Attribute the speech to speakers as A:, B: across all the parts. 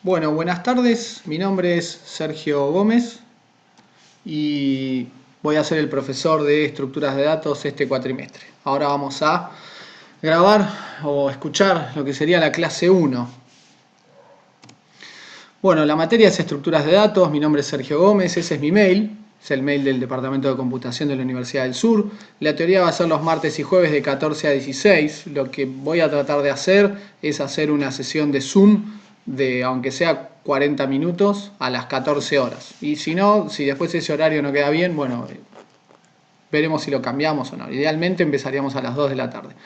A: Bueno, buenas tardes. Mi nombre es Sergio Gómez y voy a ser el profesor de estructuras de datos este cuatrimestre. Ahora vamos a grabar o escuchar lo que sería la clase 1. Bueno, la materia es estructuras de datos. Mi nombre es Sergio Gómez, ese es mi mail. Es el mail del Departamento de Computación de la Universidad del Sur. La teoría va a ser los martes y jueves de 14 a 16. Lo que voy a tratar de hacer es hacer una sesión de Zoom de, aunque sea 40 minutos, a las 14 horas. Y si no, si después ese horario no queda bien, bueno, veremos si lo cambiamos o no. Idealmente empezaríamos a las 2 de la tarde.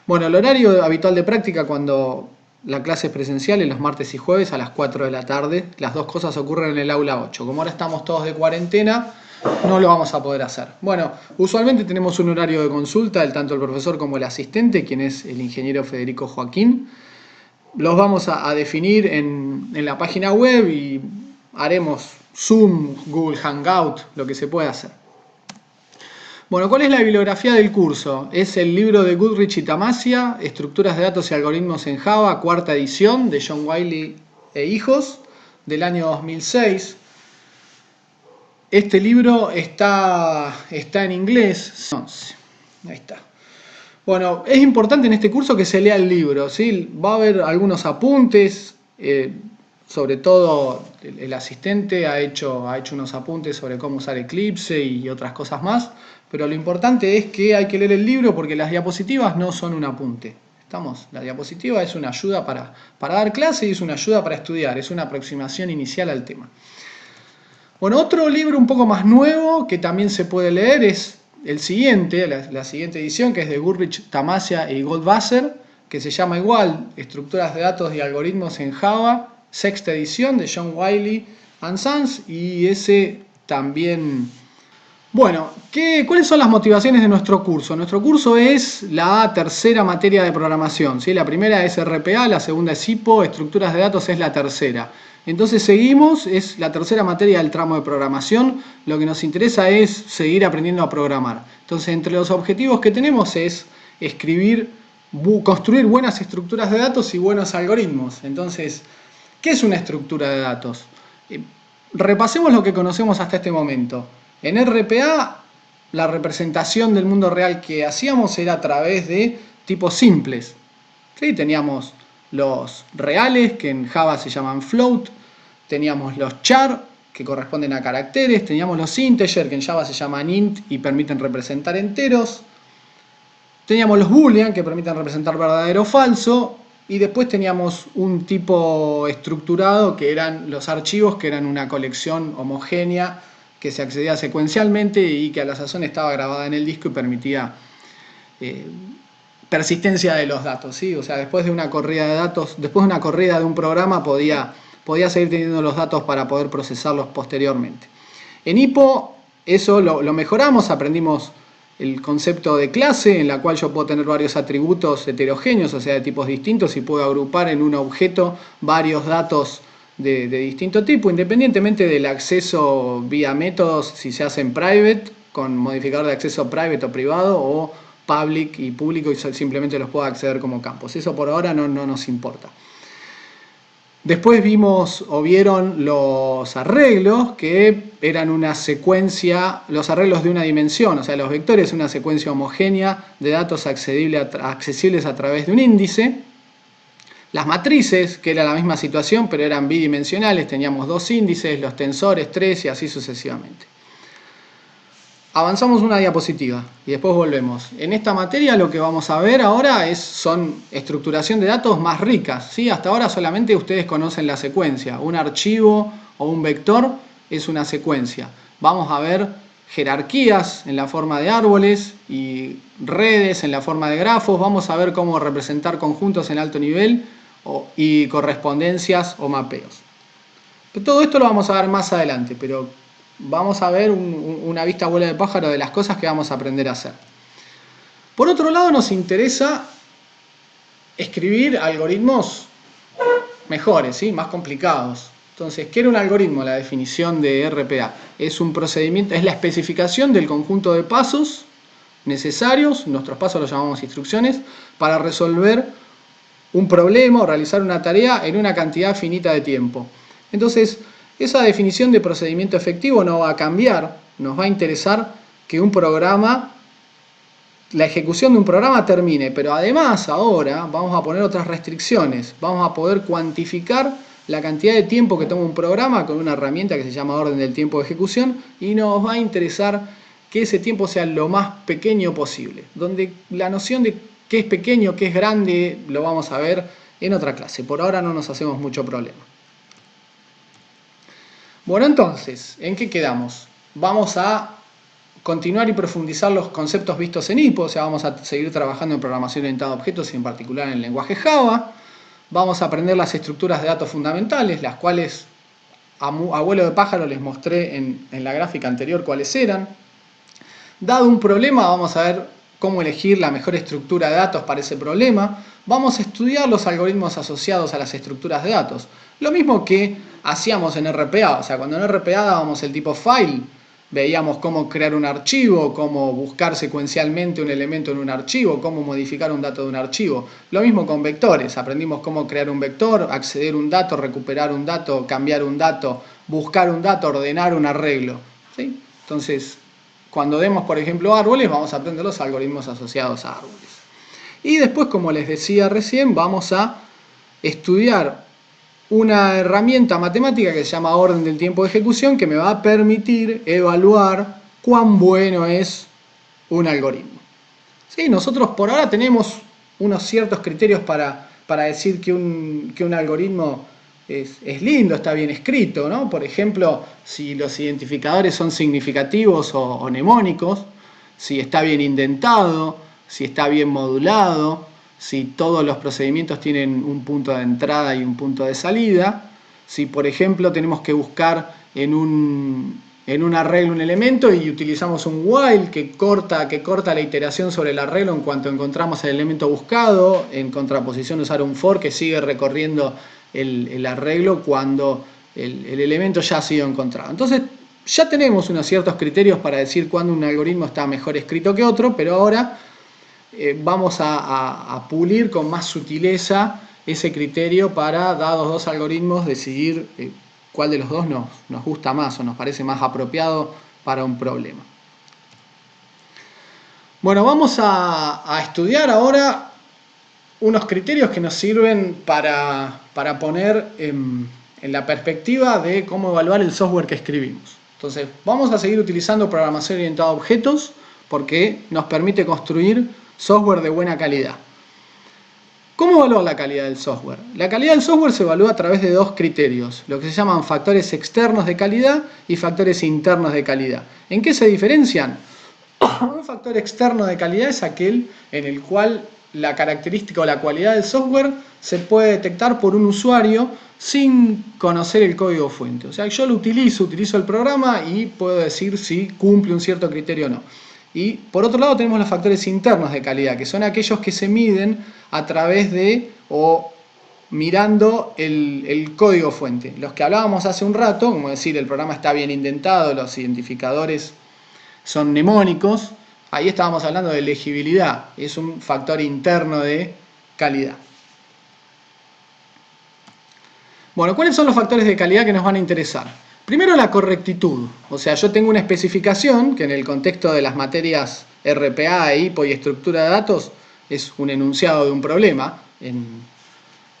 A: Bueno, el horario habitual de práctica cuando la clase es presencial es los martes y jueves a las 4 de la tarde. Las dos cosas ocurren en el aula 8. Como ahora estamos todos de cuarentena, no lo vamos a poder hacer. Bueno, usualmente tenemos un horario de consulta, tanto el profesor como el asistente, quien es el ingeniero Federico Joaquín. Los vamos a definir en la página web y haremos Zoom, Google Hangout, lo que se pueda hacer. Bueno, ¿cuál es la bibliografía del curso? Es el libro de Goodrich y Tamassia, Estructuras de datos y algoritmos en Java, cuarta edición, de John Wiley e hijos, del año 2006. Este libro está en inglés. Ahí está. Bueno, es importante en este curso que se lea el libro, ¿sí? Va a haber algunos apuntes, sobre todo el asistente ha hecho unos apuntes sobre cómo usar Eclipse y otras cosas más, pero lo importante es que hay que leer el libro porque las diapositivas no son un apunte. ¿Estamos? La diapositiva es una ayuda para dar clase y es una ayuda para estudiar, es una aproximación inicial al tema. Bueno, otro libro un poco más nuevo que también se puede leer es el siguiente, la siguiente edición, que es de Goodrich, Tamassia y Goldwasser, que se llama igual, Estructuras de datos y algoritmos en Java, sexta edición de John Wiley and Sons, y ese también. Bueno, ¿cuáles son las motivaciones de nuestro curso? Nuestro curso es la tercera materia de programación, ¿sí? La primera es RPA, la segunda es HIPPO, estructuras de datos es la tercera. Entonces seguimos, es la tercera materia del tramo de programación, lo que nos interesa es seguir aprendiendo a programar. Entonces entre los objetivos que tenemos es construir buenas estructuras de datos y buenos algoritmos. Entonces, ¿qué es una estructura de datos? Repasemos lo que conocemos hasta este momento. En RPA, la representación del mundo real que hacíamos era a través de tipos simples. ¿Sí? Teníamos los reales, que en Java se llaman float, teníamos los char, que corresponden a caracteres, teníamos los integer, que en Java se llaman int y permiten representar enteros, teníamos los boolean, que permiten representar verdadero o falso, y después teníamos un tipo estructurado, que eran los archivos, que eran una colección homogénea, que se accedía secuencialmente y que a la sazón estaba grabada en el disco y permitía persistencia de los datos, ¿sí? O sea, después de una corrida de datos, después de una corrida de un programa podía seguir teniendo los datos para poder procesarlos posteriormente. En HIPPO eso lo mejoramos, aprendimos el concepto de clase, en la cual yo puedo tener varios atributos heterogéneos, o sea, de tipos distintos, y puedo agrupar en un objeto varios datos de distinto tipo, independientemente del acceso vía métodos, si se hace en private, con modificador de acceso private o privado, o public y público, y simplemente los puedo acceder como campos. Eso por ahora no nos importa. Después vieron los arreglos, que eran una secuencia, los arreglos de una dimensión, o sea, los vectores, una secuencia homogénea de datos accesibles a través de un índice. Las matrices, que era la misma situación, pero eran bidimensionales, teníamos dos índices, los tensores, tres y así sucesivamente. Avanzamos una diapositiva y después volvemos. En esta materia lo que vamos a ver ahora son estructuración de datos más ricas, ¿sí? Hasta ahora solamente ustedes conocen la secuencia. Un archivo o un vector es una secuencia. Vamos a ver jerarquías en la forma de árboles y redes en la forma de grafos. Vamos a ver cómo representar conjuntos en alto nivel y correspondencias o mapeos. Todo esto lo vamos a ver más adelante, pero vamos a ver una vista a vuelo de pájaro de las cosas que vamos a aprender a hacer. Por otro lado, nos interesa escribir algoritmos mejores, ¿sí? Más complicados. Entonces, ¿qué era un algoritmo? La definición de RPA. Es un procedimiento, es la especificación del conjunto de pasos necesarios, nuestros pasos los llamamos instrucciones, para resolver un problema o realizar una tarea en una cantidad finita de tiempo. Entonces, esa definición de procedimiento efectivo no va a cambiar, nos va a interesar que un programa, la ejecución de un programa termine, pero además ahora vamos a poner otras restricciones, vamos a poder cuantificar la cantidad de tiempo que toma un programa con una herramienta que se llama orden del tiempo de ejecución y nos va a interesar que ese tiempo sea lo más pequeño posible, donde la noción de qué es pequeño, qué es grande, lo vamos a ver en otra clase. Por ahora no nos hacemos mucho problema. Bueno, entonces, ¿en qué quedamos? Vamos a continuar y profundizar los conceptos vistos en HIPPO, o sea, vamos a seguir trabajando en programación orientada a objetos y en particular en el lenguaje Java. Vamos a aprender las estructuras de datos fundamentales, las cuales a vuelo de pájaro les mostré en la gráfica anterior cuáles eran. Dado un problema, vamos a ver cómo elegir la mejor estructura de datos para ese problema. Vamos a estudiar los algoritmos asociados a las estructuras de datos. Lo mismo que hacíamos en RPA, o sea, cuando en RPA dábamos el tipo file, veíamos cómo crear un archivo, cómo buscar secuencialmente un elemento en un archivo, cómo modificar un dato de un archivo. Lo mismo con vectores, aprendimos cómo crear un vector, acceder a un dato, recuperar un dato, cambiar un dato, buscar un dato, ordenar un arreglo. ¿Sí? Entonces, cuando demos, por ejemplo, árboles, vamos a aprender los algoritmos asociados a árboles. Y después, como les decía recién, vamos a estudiar una herramienta matemática que se llama orden del tiempo de ejecución que me va a permitir evaluar cuán bueno es un algoritmo. ¿Sí? Nosotros por ahora tenemos unos ciertos criterios para decir que un algoritmo es lindo, está bien escrito, ¿no? Por ejemplo, si los identificadores son significativos o mnemónicos, si está bien indentado, si está bien modulado, si todos los procedimientos tienen un punto de entrada y un punto de salida, si por ejemplo tenemos que buscar en un arreglo un elemento y utilizamos un while que corta la iteración sobre el arreglo en cuanto encontramos el elemento buscado, en contraposición a usar un for que sigue recorriendo el arreglo cuando el elemento ya ha sido encontrado. Entonces ya tenemos unos ciertos criterios para decir cuándo un algoritmo está mejor escrito que otro, pero ahora vamos a pulir con más sutileza ese criterio para, dados dos algoritmos, decidir cuál de los dos nos gusta más o nos parece más apropiado para un problema. Bueno, vamos a estudiar ahora unos criterios que nos sirven para poner en la perspectiva de cómo evaluar el software que escribimos. Entonces, vamos a seguir utilizando programación orientada a objetos porque nos permite construir software de buena calidad. ¿Cómo evaluar la calidad del software? La calidad del software se evalúa a través de dos criterios, lo que se llaman factores externos de calidad y factores internos de calidad. ¿En qué se diferencian? Un factor externo de calidad es aquel en el cual la característica o la cualidad del software se puede detectar por un usuario sin conocer el código fuente. O sea, yo lo utilizo el programa y puedo decir si cumple un cierto criterio o no. Y por otro lado tenemos los factores internos de calidad, que son aquellos que se miden a través de o mirando el código fuente. Los que hablábamos hace un rato, como decir el programa está bien indentado, los identificadores son mnemónicos, ahí estábamos hablando de legibilidad, es un factor interno de calidad. Bueno, ¿cuáles son los factores de calidad que nos van a interesar? Primero, la correctitud, o sea, yo tengo una especificación que en el contexto de las materias RPA, HIPPO y estructura de datos es un enunciado de un problema. En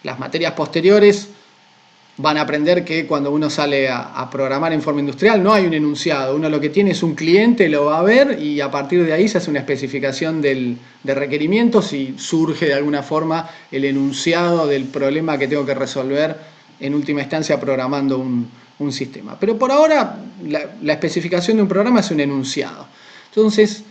A: las materias posteriores van a aprender que cuando uno sale a programar en forma industrial no hay un enunciado, uno lo que tiene es un cliente, lo va a ver y a partir de ahí se hace una especificación de requerimientos y surge de alguna forma el enunciado del problema que tengo que resolver en última instancia programando un sistema. Pero por ahora la especificación de un programa es un enunciado. Entonces,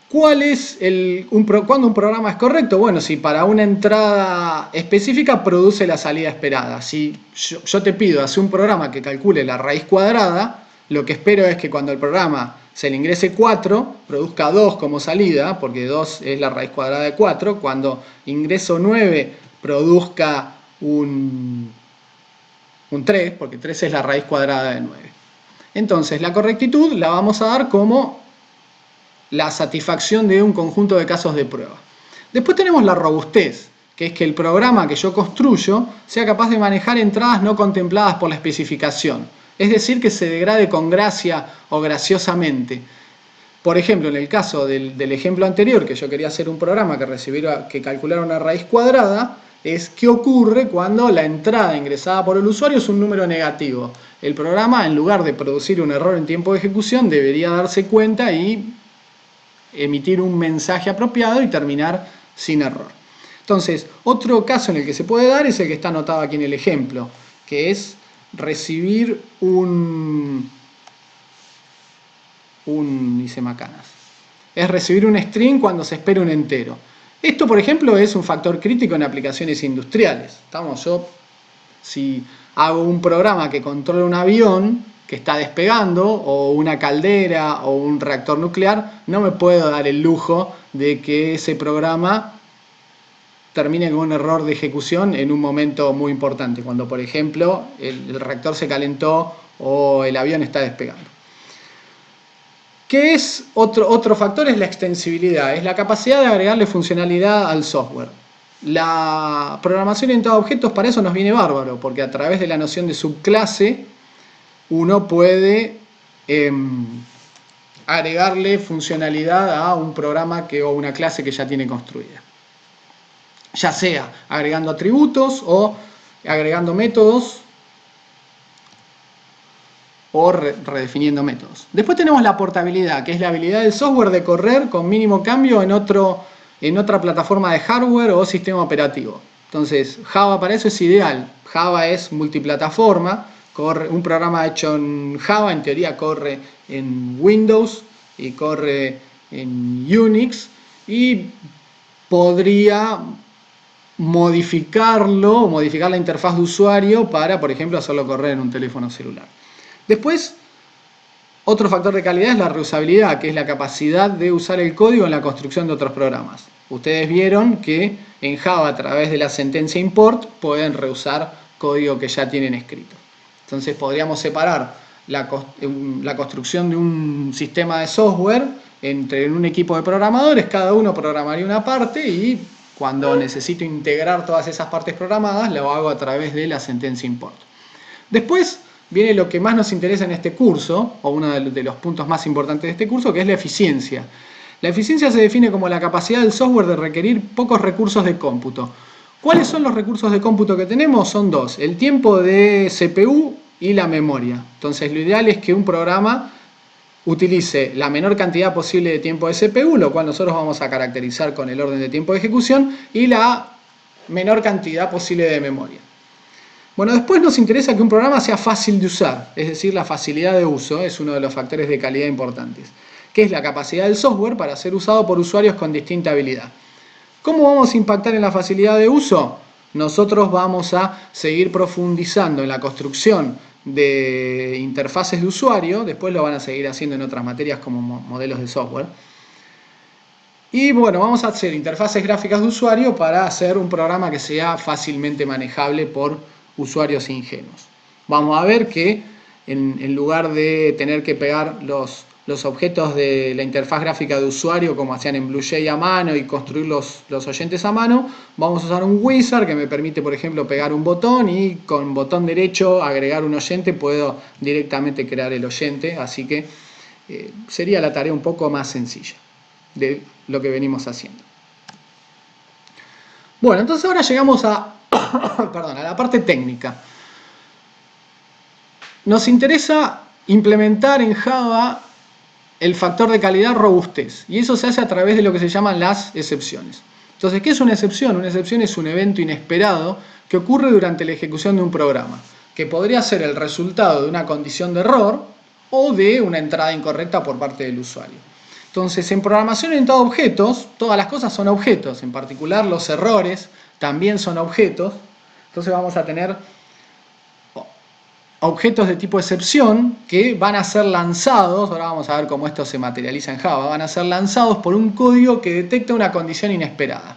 A: ¿cuándo un programa es correcto? Bueno, si para una entrada específica produce la salida esperada. Si yo te pido hacer un programa que calcule la raíz cuadrada, lo que espero es que cuando el programa se le ingrese 4, produzca 2 como salida, porque 2 es la raíz cuadrada de 4. Cuando ingreso 9, produzca un 3, porque 3 es la raíz cuadrada de 9. Entonces, la correctitud la vamos a dar como la satisfacción de un conjunto de casos de prueba. Después tenemos la robustez, que es que el programa que yo construyo sea capaz de manejar entradas no contempladas por la especificación. Es decir, que se degrade con gracia o graciosamente. Por ejemplo, en el caso del ejemplo anterior, que yo quería hacer un programa que calculara una raíz cuadrada, es qué ocurre cuando la entrada ingresada por el usuario es un número negativo. El programa, en lugar de producir un error en tiempo de ejecución, debería darse cuenta y emitir un mensaje apropiado y terminar sin error. Entonces, otro caso en el que se puede dar es el que está anotado aquí en el ejemplo, que es recibir es recibir un string cuando se espera un entero. Esto, por ejemplo, es un factor crítico en aplicaciones industriales. Yo, si hago un programa que controla un avión que está despegando, o una caldera, o un reactor nuclear, no me puedo dar el lujo de que ese programa termine con un error de ejecución en un momento muy importante, cuando, por ejemplo, el reactor se calentó o el avión está despegando. ¿Qué es otro factor? Es la extensibilidad, es la capacidad de agregarle funcionalidad al software. La programación orientada a objetos para eso nos viene bárbaro, porque a través de la noción de subclase uno puede agregarle funcionalidad a un programa o una clase que ya tiene construida. Ya sea agregando atributos o agregando métodos o redefiniendo métodos. Después tenemos la portabilidad, que es la habilidad del software de correr con mínimo cambio en otra plataforma de hardware o sistema operativo. Entonces, Java para eso es ideal. Java es multiplataforma, un programa hecho en Java, en teoría corre en Windows y corre en Unix, y podría modificar la interfaz de usuario para, por ejemplo, hacerlo correr en un teléfono celular. Después, otro factor de calidad es la reusabilidad, que es la capacidad de usar el código en la construcción de otros programas. Ustedes vieron que en Java, a través de la sentencia import, pueden reusar código que ya tienen escrito. Entonces podríamos separar la construcción de un sistema de software entre un equipo de programadores. Cada uno programaría una parte y cuando necesito integrar todas esas partes programadas, lo hago a través de la sentencia import. Después viene lo que más nos interesa en este curso, o uno de los puntos más importantes de este curso, que es la eficiencia. La eficiencia se define como la capacidad del software de requerir pocos recursos de cómputo. ¿Cuáles son los recursos de cómputo que tenemos? Son dos: el tiempo de CPU y la memoria. Entonces, lo ideal es que un programa utilice la menor cantidad posible de tiempo de CPU, lo cual nosotros vamos a caracterizar con el orden de tiempo de ejecución, y la menor cantidad posible de memoria. Bueno, después nos interesa que un programa sea fácil de usar, es decir, la facilidad de uso es uno de los factores de calidad importantes, que es la capacidad del software para ser usado por usuarios con distinta habilidad. ¿Cómo vamos a impactar en la facilidad de uso? Nosotros vamos a seguir profundizando en la construcción de interfaces de usuario, después lo van a seguir haciendo en otras materias como modelos de software. Y bueno, vamos a hacer interfaces gráficas de usuario para hacer un programa que sea fácilmente manejable por usuarios ingenuos. Vamos a ver que en lugar de tener que pegar los objetos de la interfaz gráfica de usuario como hacían en BlueJ a mano y construir los oyentes a mano, vamos a usar un wizard que me permite, por ejemplo, pegar un botón y con botón derecho agregar un oyente, puedo directamente crear el oyente, así que sería la tarea un poco más sencilla de lo que venimos haciendo. Bueno, entonces ahora llegamos a la parte técnica. Nos interesa implementar en Java el factor de calidad robustez, y eso se hace a través de lo que se llaman las excepciones. Entonces, ¿qué es una excepción? Una excepción es un evento inesperado que ocurre durante la ejecución de un programa, que podría ser el resultado de una condición de error o de una entrada incorrecta por parte del usuario. Entonces, en programación orientada a objetos, todas las cosas son objetos, en particular los errores también son objetos. Entonces vamos a tener objetos de tipo excepción que van a ser lanzados, ahora vamos a ver cómo esto se materializa en Java, van a ser lanzados por un código que detecta una condición inesperada.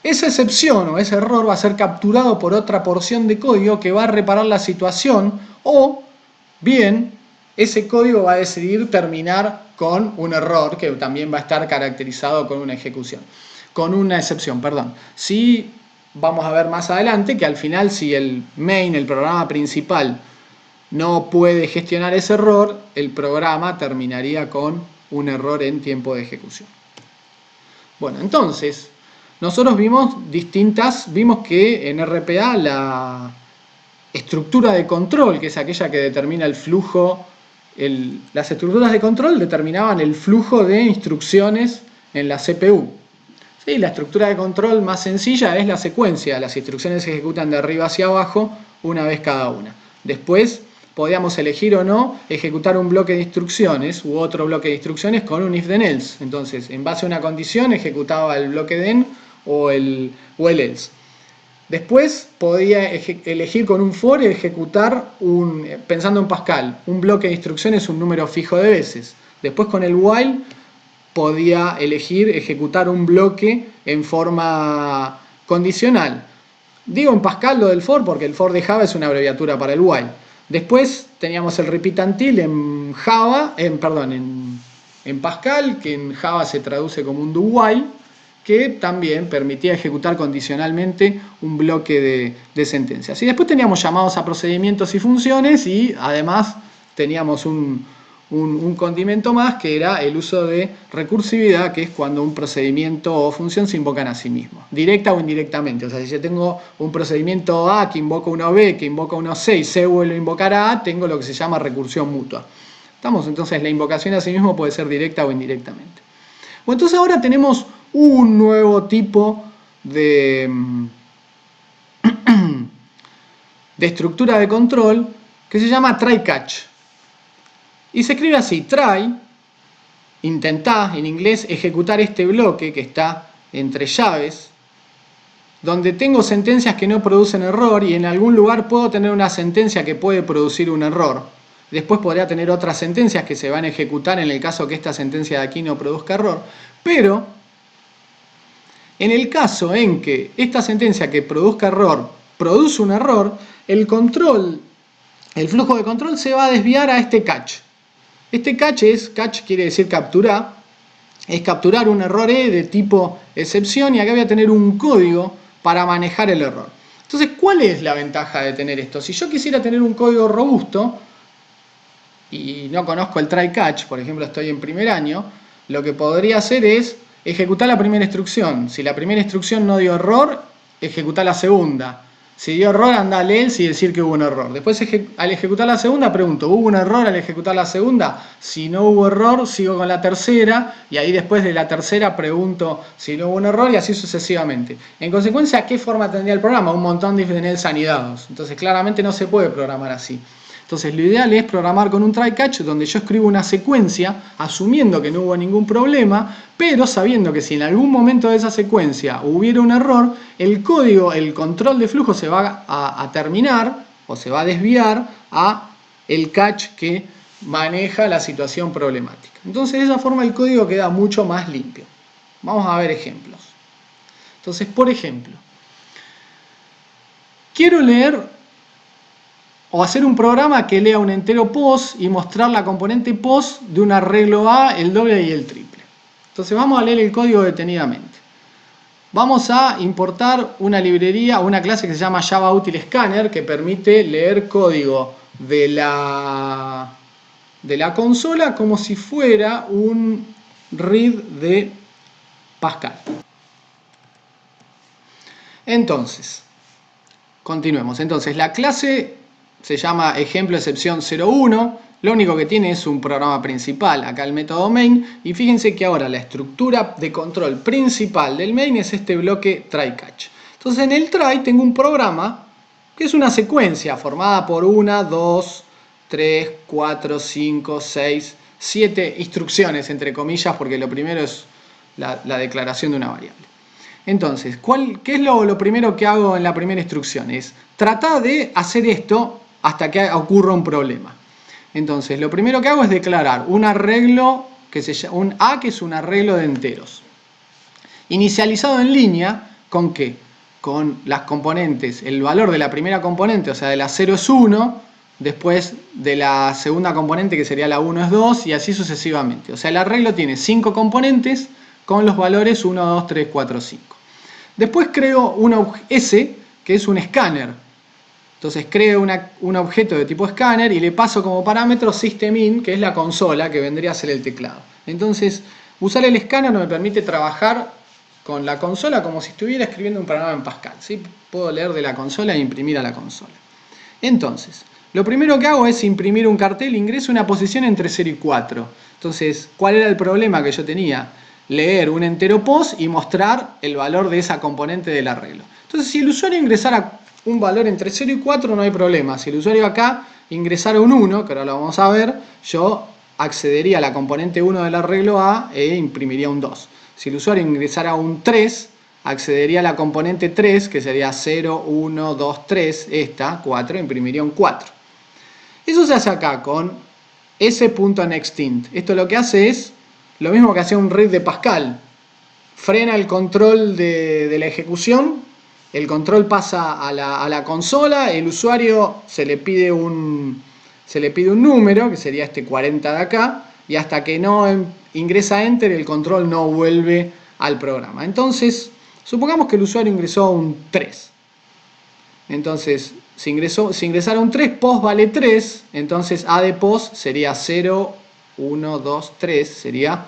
A: Esa excepción o ese error va a ser capturado por otra porción de código que va a reparar la situación, o bien ese código va a decidir terminar con un error que también va a estar caracterizado con una excepción. Si vamos a ver más adelante que al final, si el main, el programa principal, no puede gestionar ese error, el programa terminaría con un error en tiempo de ejecución. Bueno, entonces, nosotros vimos que en RPA la estructura de control, que es aquella que determina el flujo, las estructuras de control determinaban el flujo de instrucciones en la CPU. ¿Sí? La estructura de control más sencilla es la secuencia, las instrucciones se ejecutan de arriba hacia abajo una vez cada una. Después podíamos elegir o no ejecutar un bloque de instrucciones u otro bloque de instrucciones con un if then else. Entonces, en base a una condición ejecutaba el bloque then o el else. Después podía elegir con un for ejecutar, pensando en Pascal, un bloque de instrucciones un número fijo de veces. Después con el while podía elegir ejecutar un bloque en forma condicional. Digo en Pascal lo del for porque el for de Java es una abreviatura para el while. Después teníamos el repeat until en Pascal, que en Java se traduce como un do while, que también permitía ejecutar condicionalmente un bloque de sentencias. Y después teníamos llamados a procedimientos y funciones, y además teníamos un condimento más, que era el uso de recursividad, que es cuando un procedimiento o función se invocan a sí mismos, directa o indirectamente. O sea, si yo tengo un procedimiento A que invoca uno B, que invoca uno C, y C vuelve a invocar a A, tengo lo que se llama recursión mutua. ¿Estamos? Entonces la invocación a sí mismo puede ser directa o indirectamente. Bueno, entonces ahora tenemos un nuevo tipo de estructura de control que se llama try catch. Y se escribe así: try, intentá, en inglés, ejecutar este bloque que está entre llaves, donde tengo sentencias que no producen error, y en algún lugar puedo tener una sentencia que puede producir un error. Después podría tener otras sentencias que se van a ejecutar en el caso que esta sentencia de aquí no produzca error. Pero en el caso en que esta sentencia que produzca error produce un error, el flujo de control se va a desviar a este catch. Este catch quiere decir capturar, es capturar un error de tipo excepción, y acá voy a tener un código para manejar el error. Entonces, ¿cuál es la ventaja de tener esto? Si yo quisiera tener un código robusto y no conozco el try catch, por ejemplo estoy en primer año, lo que podría hacer es ejecutar la primera instrucción. Si la primera instrucción no dio error, ejecutar la segunda. Si dio error, anda al else y decir que hubo un error. Después, al ejecutar la segunda, pregunto, ¿hubo un error al ejecutar la segunda? Si no hubo error, sigo con la tercera, y ahí después de la tercera pregunto si no hubo un error, y así sucesivamente. En consecuencia, ¿qué forma tendría el programa? Un montón de if then else anidados. Entonces, claramente no se puede programar así. Entonces, lo ideal es programar con un try catch, donde yo escribo una secuencia asumiendo que no hubo ningún problema, pero sabiendo que si en algún momento de esa secuencia hubiera un error, el código, el control de flujo se va a terminar o se va a desviar a el catch que maneja la situación problemática. Entonces, de esa forma el código queda mucho más limpio. Vamos a ver ejemplos. Entonces, por ejemplo, quiero leer o hacer un programa que lea un entero pos y mostrar la componente pos de un arreglo A, el doble y el triple. Entonces vamos a leer el código detenidamente. Vamos a importar una librería, una clase que se llama Java Util Scanner, que permite leer código de la consola como si fuera un read de Pascal. Entonces, continuemos. Entonces, la clase se llama ejemplo excepción 01, lo único que tiene es un programa principal, acá el método main, y fíjense que ahora la estructura de control principal del main es este bloque try catch. Entonces en el try tengo un programa que es una secuencia formada por 1, 2, 3, 4, 5, 6, 7 instrucciones, entre comillas, porque lo primero es la declaración de una variable. Entonces, ¿qué es lo primero que hago en la primera instrucción? Es tratar de hacer esto hasta que ocurra un problema. Entonces, lo primero que hago es declarar un arreglo, un A, que es un arreglo de enteros. Inicializado en línea, ¿con qué? Con las componentes, el valor de la primera componente, o sea, de la 0 es 1, después de la segunda componente, que sería la 1 es 2, y así sucesivamente. O sea, el arreglo tiene 5 componentes con los valores 1, 2, 3, 4, 5. Después creo S, que es un escáner. Entonces creo un objeto de tipo escáner y le paso como parámetro system_in, que es la consola, que vendría a ser el teclado. Entonces, usar el escáner me permite trabajar con la consola como si estuviera escribiendo un programa en Pascal, ¿sí? Puedo leer de la consola e imprimir a la consola. Entonces, lo primero que hago es imprimir un cartel, ingreso una posición entre 0 y 4. Entonces, ¿cuál era el problema que yo tenía? Leer un entero post y mostrar el valor de esa componente del arreglo. Entonces, si el usuario ingresara un valor entre 0 y 4 no hay problema. Si el usuario acá ingresara un 1, que ahora lo vamos a ver, yo accedería a la componente 1 del arreglo A e imprimiría un 2. Si el usuario ingresara un 3, accedería a la componente 3, que sería 0, 1, 2, 3, esta, 4, imprimiría un 4. Eso se hace acá con s.nextInt. Esto lo que hace es lo mismo que hacía un read de Pascal. Frena el control de la ejecución. El control pasa a la consola, el usuario se le pide un número, que sería este 40 de acá, y hasta que no ingresa Enter, el control no vuelve al programa. Entonces, supongamos que el usuario ingresó un 3. Entonces, si ingresara un 3, post vale 3, entonces A de post sería 0, 1, 2, 3, sería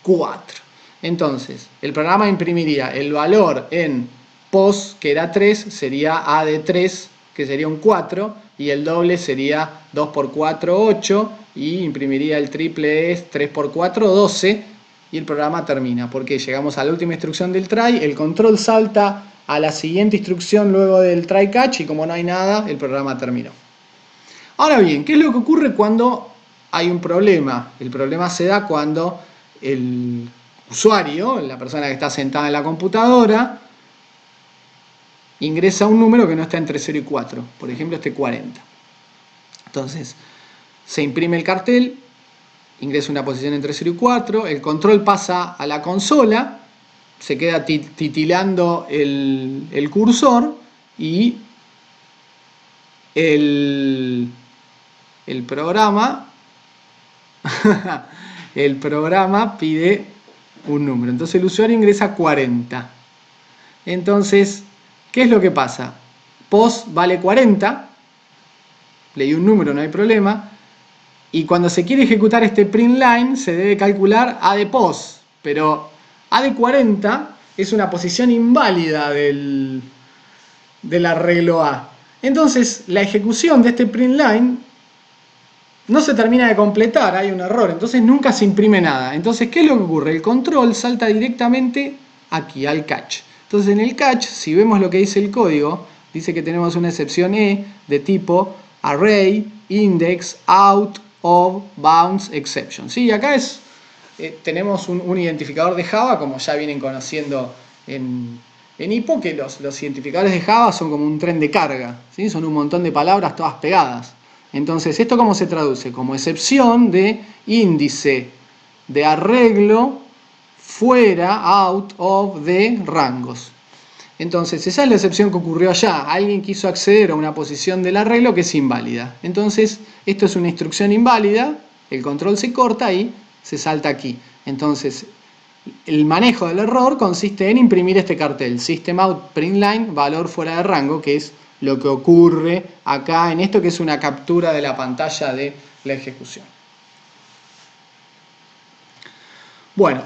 A: 4. Entonces, el programa imprimiría el valor en post, que era 3, sería A de 3, que sería un 4, y el doble sería 2 por 4, 8, y imprimiría el triple es 3 por 4, 12, y el programa termina, porque llegamos a la última instrucción del try, el control salta a la siguiente instrucción luego del try catch, y como no hay nada, el programa terminó. Ahora bien, ¿qué es lo que ocurre cuando hay un problema? El problema se da cuando el usuario, la persona que está sentada en la computadora, ingresa un número que no está entre 0 y 4, por ejemplo este 40. Entonces, se imprime el cartel, ingresa una posición entre 0 y 4, el control pasa a la consola, se queda titilando el cursor y el programa el programa pide un número. Entonces el usuario ingresa 40. Entonces, ¿qué es lo que pasa? Post vale 40, leí un número, no hay problema, y cuando se quiere ejecutar este print line se debe calcular A de post, pero A de 40 es una posición inválida del arreglo A. Entonces la ejecución de este print line no se termina de completar, hay un error, entonces nunca se imprime nada. Entonces, ¿qué es lo que ocurre? El control salta directamente aquí, al catch. Entonces en el catch, si vemos lo que dice el código, dice que tenemos una excepción E de tipo array, index, out, of, bounds, exception. ¿Sí? Acá tenemos un identificador de Java, como ya vienen conociendo en Hippo, que los identificadores de Java son como un tren de carga, ¿sí? Son un montón de palabras todas pegadas. Entonces, ¿esto cómo se traduce? Como excepción de índice de arreglo fuera, out of, de rangos. Entonces, esa es la excepción que ocurrió allá. Alguien quiso acceder a una posición del arreglo que es inválida. Entonces, esto es una instrucción inválida, el control se corta y se salta aquí. Entonces, el manejo del error consiste en imprimir este cartel, system out print line, valor fuera de rango, que es lo que ocurre acá en esto, que es una captura de la pantalla de la ejecución. Bueno,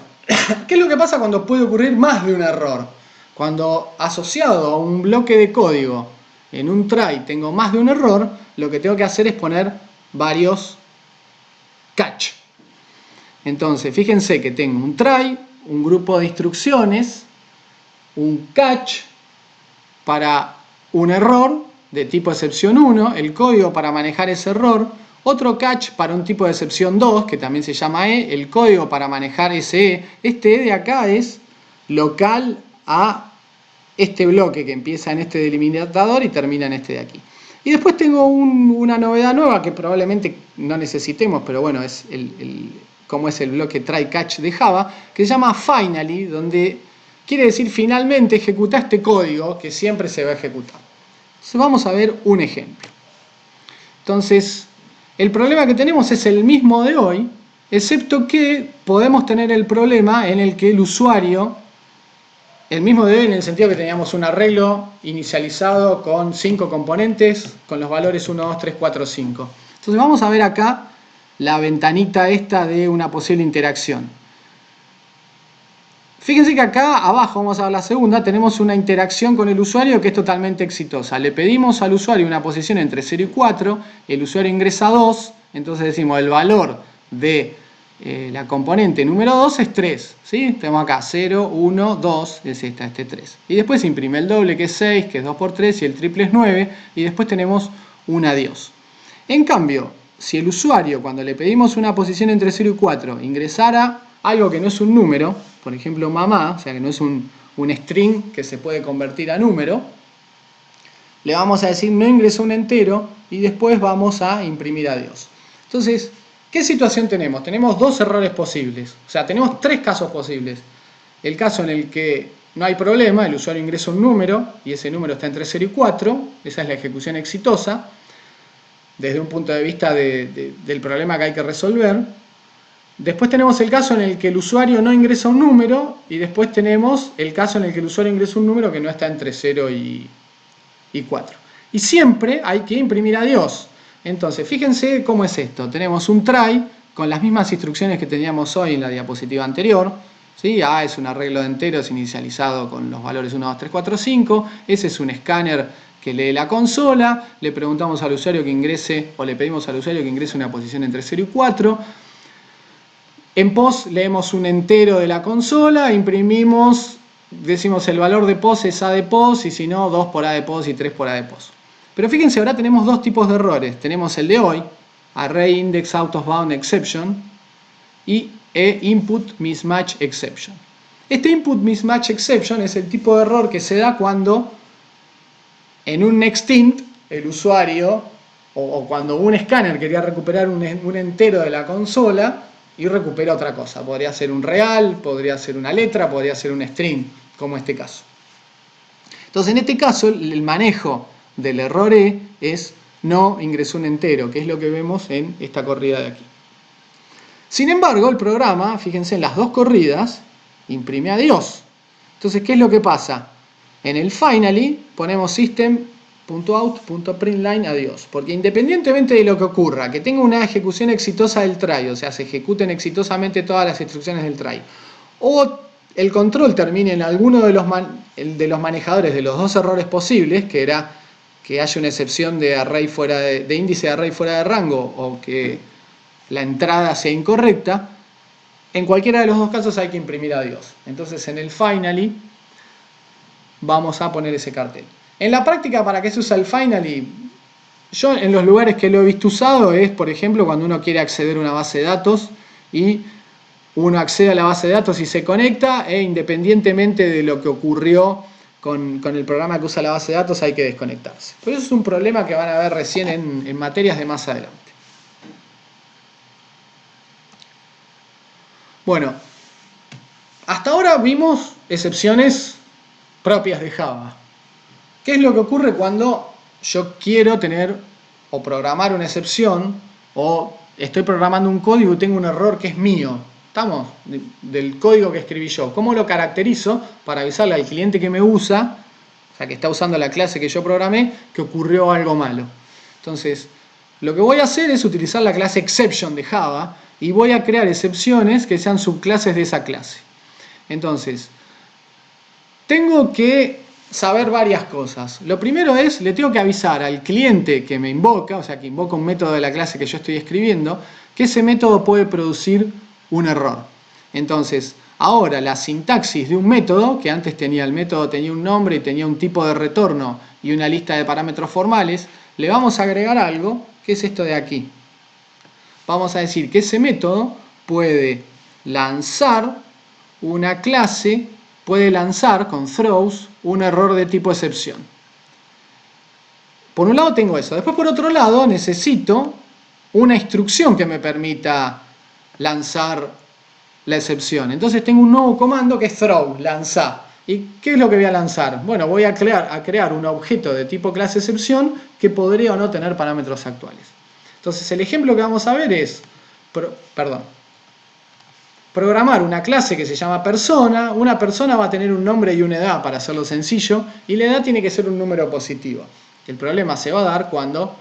A: ¿qué es lo que pasa cuando puede ocurrir más de un error? Cuando asociado a un bloque de código en un try tengo más de un error, lo que tengo que hacer es poner varios catch. Entonces, fíjense que tengo un try, un grupo de instrucciones, un catch para un error de tipo excepción 1, el código para manejar ese error, otro catch para un tipo de excepción 2, que también se llama E, el código para manejar ese E. Este E de acá es local a este bloque que empieza en este delimitador y termina en este de aquí. Y después tengo una novedad nueva que probablemente no necesitemos, pero bueno, es como es el bloque try catch de Java, que se llama finally, donde quiere decir finalmente ejecuta este código que siempre se va a ejecutar. Entonces vamos a ver un ejemplo. Entonces, el problema que tenemos es el mismo de hoy, excepto que podemos tener el problema en el que el usuario el mismo de hoy en el sentido que teníamos un arreglo inicializado con 5 componentes con los valores 1, 2, 3, 4, 5. Entonces vamos a ver acá la ventanita esta de una posible interacción. Fíjense que acá abajo, vamos a ver la segunda, tenemos una interacción con el usuario que es totalmente exitosa. Le pedimos al usuario una posición entre 0 y 4, el usuario ingresa 2, entonces decimos el valor de la componente número 2 es 3, ¿sí? Tenemos acá 0, 1, 2, es este 3. Y después se imprime el doble que es 6, que es 2 por 3, y el triple es 9, y después tenemos un adiós. En cambio, si el usuario, cuando le pedimos una posición entre 0 y 4, ingresara algo que no es un número, por ejemplo mamá, o sea que no es un string que se puede convertir a número, le vamos a decir no ingresó un entero y después vamos a imprimir adiós. Entonces, ¿qué situación tenemos? Tenemos dos errores posibles, o sea, tenemos tres casos posibles. El caso en el que no hay problema, el usuario ingresa un número y ese número está entre 0 y 4, esa es la ejecución exitosa, desde un punto de vista del problema que hay que resolver. Después tenemos el caso en el que el usuario no ingresa un número y después tenemos el caso en el que el usuario ingresa un número que no está entre 0 y 4. Y siempre hay que imprimir adiós. Entonces, fíjense cómo es esto. Tenemos un try con las mismas instrucciones que teníamos hoy en la diapositiva anterior. ¿Sí? A es un arreglo de enteros inicializado con los valores 1, 2, 3, 4, 5. Ese es un escáner que lee la consola. Le preguntamos al usuario que ingrese, o le pedimos al usuario que ingrese una posición entre 0 y 4. En POS leemos un entero de la consola, imprimimos, decimos el valor de POS es A de POS y si no 2 por A de POS y 3 por A de POS. Pero fíjense, ahora tenemos dos tipos de errores. Tenemos el de hoy, Array Index Out of Bound Exception y Input Mismatch Exception. Este Input Mismatch Exception es el tipo de error que se da cuando en un nextInt el usuario o cuando un escáner quería recuperar un entero de la consola y recupera otra cosa. Podría ser un real, podría ser una letra, podría ser un string, como este caso. Entonces, en este caso, el manejo del error E es no ingresó un entero, que es lo que vemos en esta corrida de aquí. Sin embargo, el programa, fíjense, en las dos corridas, imprime adiós. Entonces, ¿qué es lo que pasa? En el finally ponemos system.out.println adiós, porque independientemente de lo que ocurra, que tenga una ejecución exitosa del try, o sea, se ejecuten exitosamente todas las instrucciones del try, o el control termine en alguno de los manejadores de los dos errores posibles, que era que haya una excepción de array fuera de índice de array fuera de rango, o que la entrada sea incorrecta, en cualquiera de los dos casos hay que imprimir adiós. Entonces en el finally vamos a poner ese cartel. En la práctica, ¿para qué se usa el finally? Yo en los lugares que lo he visto usado es, por ejemplo, cuando uno quiere acceder a una base de datos y uno accede a la base de datos y se conecta e independientemente de lo que ocurrió con el programa que usa la base de datos hay que desconectarse. Pero eso es un problema que van a ver recién en materias de más adelante. Bueno, hasta ahora vimos excepciones propias de Java. ¿Qué es lo que ocurre cuando yo quiero tener o programar una excepción o estoy programando un código y tengo un error que es mío? ¿Estamos? Del código que escribí yo. ¿Cómo lo caracterizo para avisarle al cliente que me usa, o sea, que está usando la clase que yo programé, que ocurrió algo malo? Entonces, lo que voy a hacer es utilizar la clase exception de Java y voy a crear excepciones que sean subclases de esa clase. Entonces, tengo que saber varias cosas. Lo primero es, le tengo que avisar al cliente que me invoca, o sea, que invoca un método de la clase que yo estoy escribiendo, que ese método puede producir un error. Entonces, ahora la sintaxis de un método, que antes tenía el método, tenía un nombre y tenía un tipo de retorno y una lista de parámetros formales, le vamos a agregar algo, que es esto de aquí. Vamos a decir que ese método puede lanzar una clase, puede lanzar con throws un error de tipo excepción. Por un lado tengo eso. Después por otro lado necesito una instrucción que me permita lanzar la excepción. Entonces tengo un nuevo comando que es throw, lanzar. ¿Y qué es lo que voy a lanzar? Bueno, voy a crear un objeto de tipo clase excepción que podría o no tener parámetros actuales. Entonces el ejemplo que vamos a ver es, programar una clase que se llama persona. Una persona va a tener un nombre y una edad, para hacerlo sencillo, y la edad tiene que ser un número positivo. El problema se va a dar cuando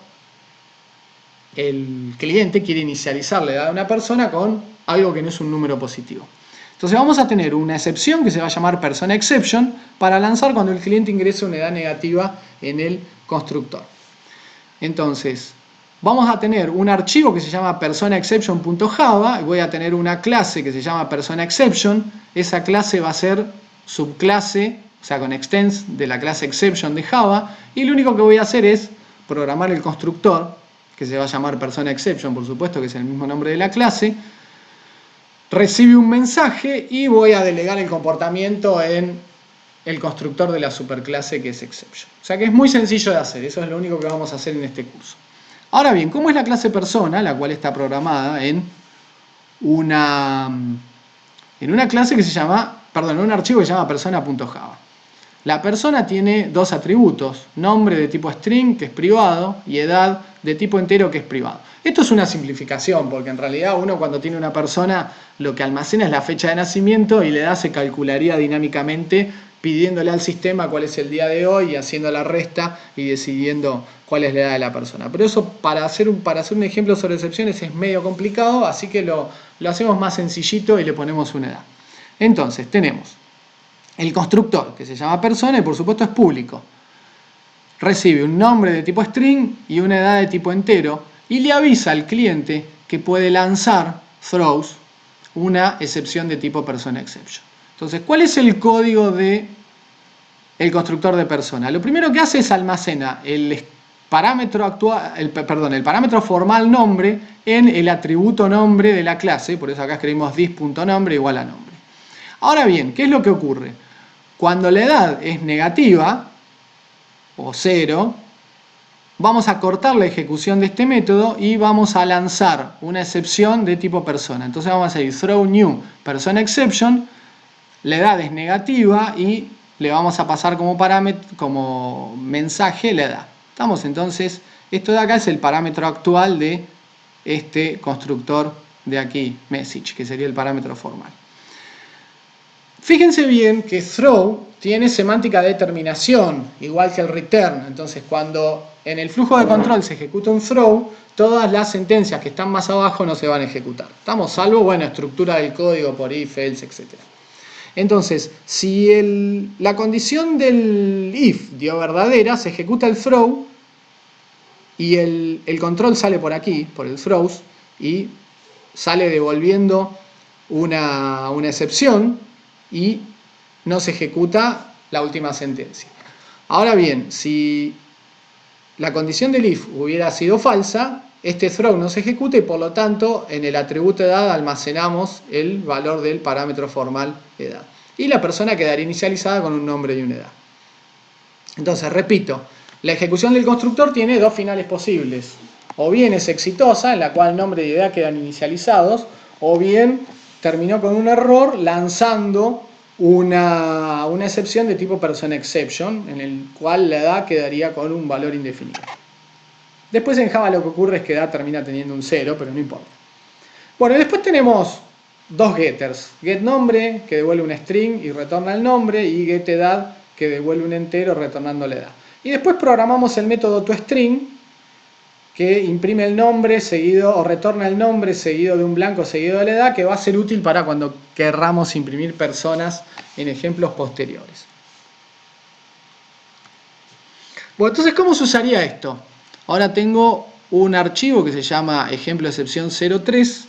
A: el cliente quiere inicializar la edad de una persona con algo que no es un número positivo. Entonces vamos a tener una excepción que se va a llamar persona exception para lanzar cuando el cliente ingrese una edad negativa en el constructor. Entonces vamos a tener un archivo que se llama personaException.java y voy a tener una clase que se llama personaException. Esa clase va a ser subclase, o sea, con extends de la clase exception de Java, y lo único que voy a hacer es programar el constructor, que se va a llamar personaException, por supuesto, que es el mismo nombre de la clase. Recibe un mensaje y voy a delegar el comportamiento en el constructor de la superclase que es exception. O sea que es muy sencillo de hacer, eso es lo único que vamos a hacer en este curso. Ahora bien, ¿cómo es la clase persona? La cual está programada en una clase que se llama, perdón, en un archivo que se llama persona.java. La persona tiene dos atributos, nombre de tipo string, que es privado, y edad de tipo entero, que es privado. Esto es una simplificación, porque en realidad uno cuando tiene una persona lo que almacena es la fecha de nacimiento y la edad se calcularía dinámicamente pidiéndole al sistema cuál es el día de hoy y haciendo la resta y decidiendo cuál es la edad de la persona. Pero eso para hacer un ejemplo sobre excepciones es medio complicado, así que lo hacemos más sencillito y le ponemos una edad. Entonces tenemos el constructor, que se llama persona y por supuesto es público. Recibe un nombre de tipo string y una edad de tipo entero y le avisa al cliente que puede lanzar throws una excepción de tipo personaException. Entonces, ¿cuál es el código del constructor de persona? Lo primero que hace es almacena el parámetro formal nombre en el atributo nombre de la clase, por eso acá escribimos this.nombre igual a nombre. Ahora bien, ¿qué es lo que ocurre? Cuando la edad es negativa, o 0, vamos a cortar la ejecución de este método y vamos a lanzar una excepción de tipo persona. Entonces vamos a decir throw new personaException, la edad es negativa y le vamos a pasar como parámetro, como mensaje la edad. ¿Estamos? Entonces, esto de acá es el parámetro actual de este constructor de aquí, message, que sería el parámetro formal. Fíjense bien que throw tiene semántica de terminación, igual que el return. Entonces, cuando en el flujo de control se ejecuta un throw, todas las sentencias que están más abajo no se van a ejecutar. Estamos salvo, bueno, estructura del código por if, else, etc. Entonces, si la condición del if dio verdadera, se ejecuta el throw y el control sale por aquí, por el throws, y sale devolviendo una excepción y no se ejecuta la última sentencia. Ahora bien, si la condición del if hubiera sido falsa, este throw no se ejecuta y por lo tanto en el atributo edad almacenamos el valor del parámetro formal edad. Y la persona quedaría inicializada con un nombre y una edad. Entonces, repito, la ejecución del constructor tiene dos finales posibles. O bien es exitosa, en la cual nombre y edad quedan inicializados, o bien terminó con un error lanzando una excepción de tipo personaException, en el cual la edad quedaría con un valor indefinido. Después en Java lo que ocurre es que edad termina teniendo un 0, pero no importa. Bueno, después tenemos dos getters. GetNombre, que devuelve un string y retorna el nombre, y getEdad, que devuelve un entero retornando la edad. Y después programamos el método toString, que imprime el nombre seguido, o retorna el nombre seguido de un blanco seguido de la edad, que va a ser útil para cuando querramos imprimir personas en ejemplos posteriores. Bueno, entonces, ¿cómo se usaría esto? Ahora tengo un archivo que se llama ejemplo excepción 03,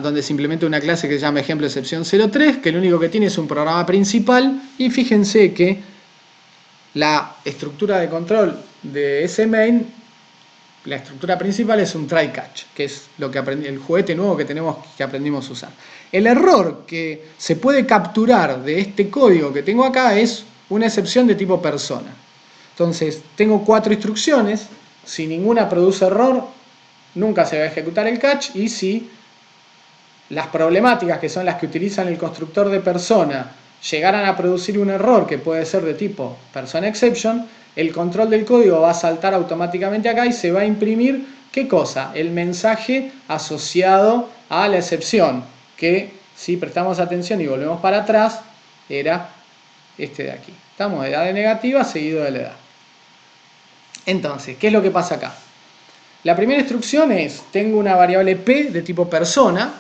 A: donde se implementa una clase que se llama ejemplo excepción 03, que lo único que tiene es un programa principal, y fíjense que la estructura de control de ese main, la estructura principal es un try catch, que es lo que el juguete nuevo que aprendimos a usar. El error que se puede capturar de este código que tengo acá es una excepción de tipo persona. Entonces, tengo 4 instrucciones, si ninguna produce error, nunca se va a ejecutar el catch, y si las problemáticas que son las que utilizan el constructor de persona llegaran a producir un error que puede ser de tipo personaException, el control del código va a saltar automáticamente acá y se va a imprimir, ¿qué cosa? El mensaje asociado a la excepción, que si prestamos atención y volvemos para atrás, era este de aquí. Estamos de edad de negativa seguido de la edad. Entonces, ¿qué es lo que pasa acá? La primera instrucción es, tengo una variable P de tipo persona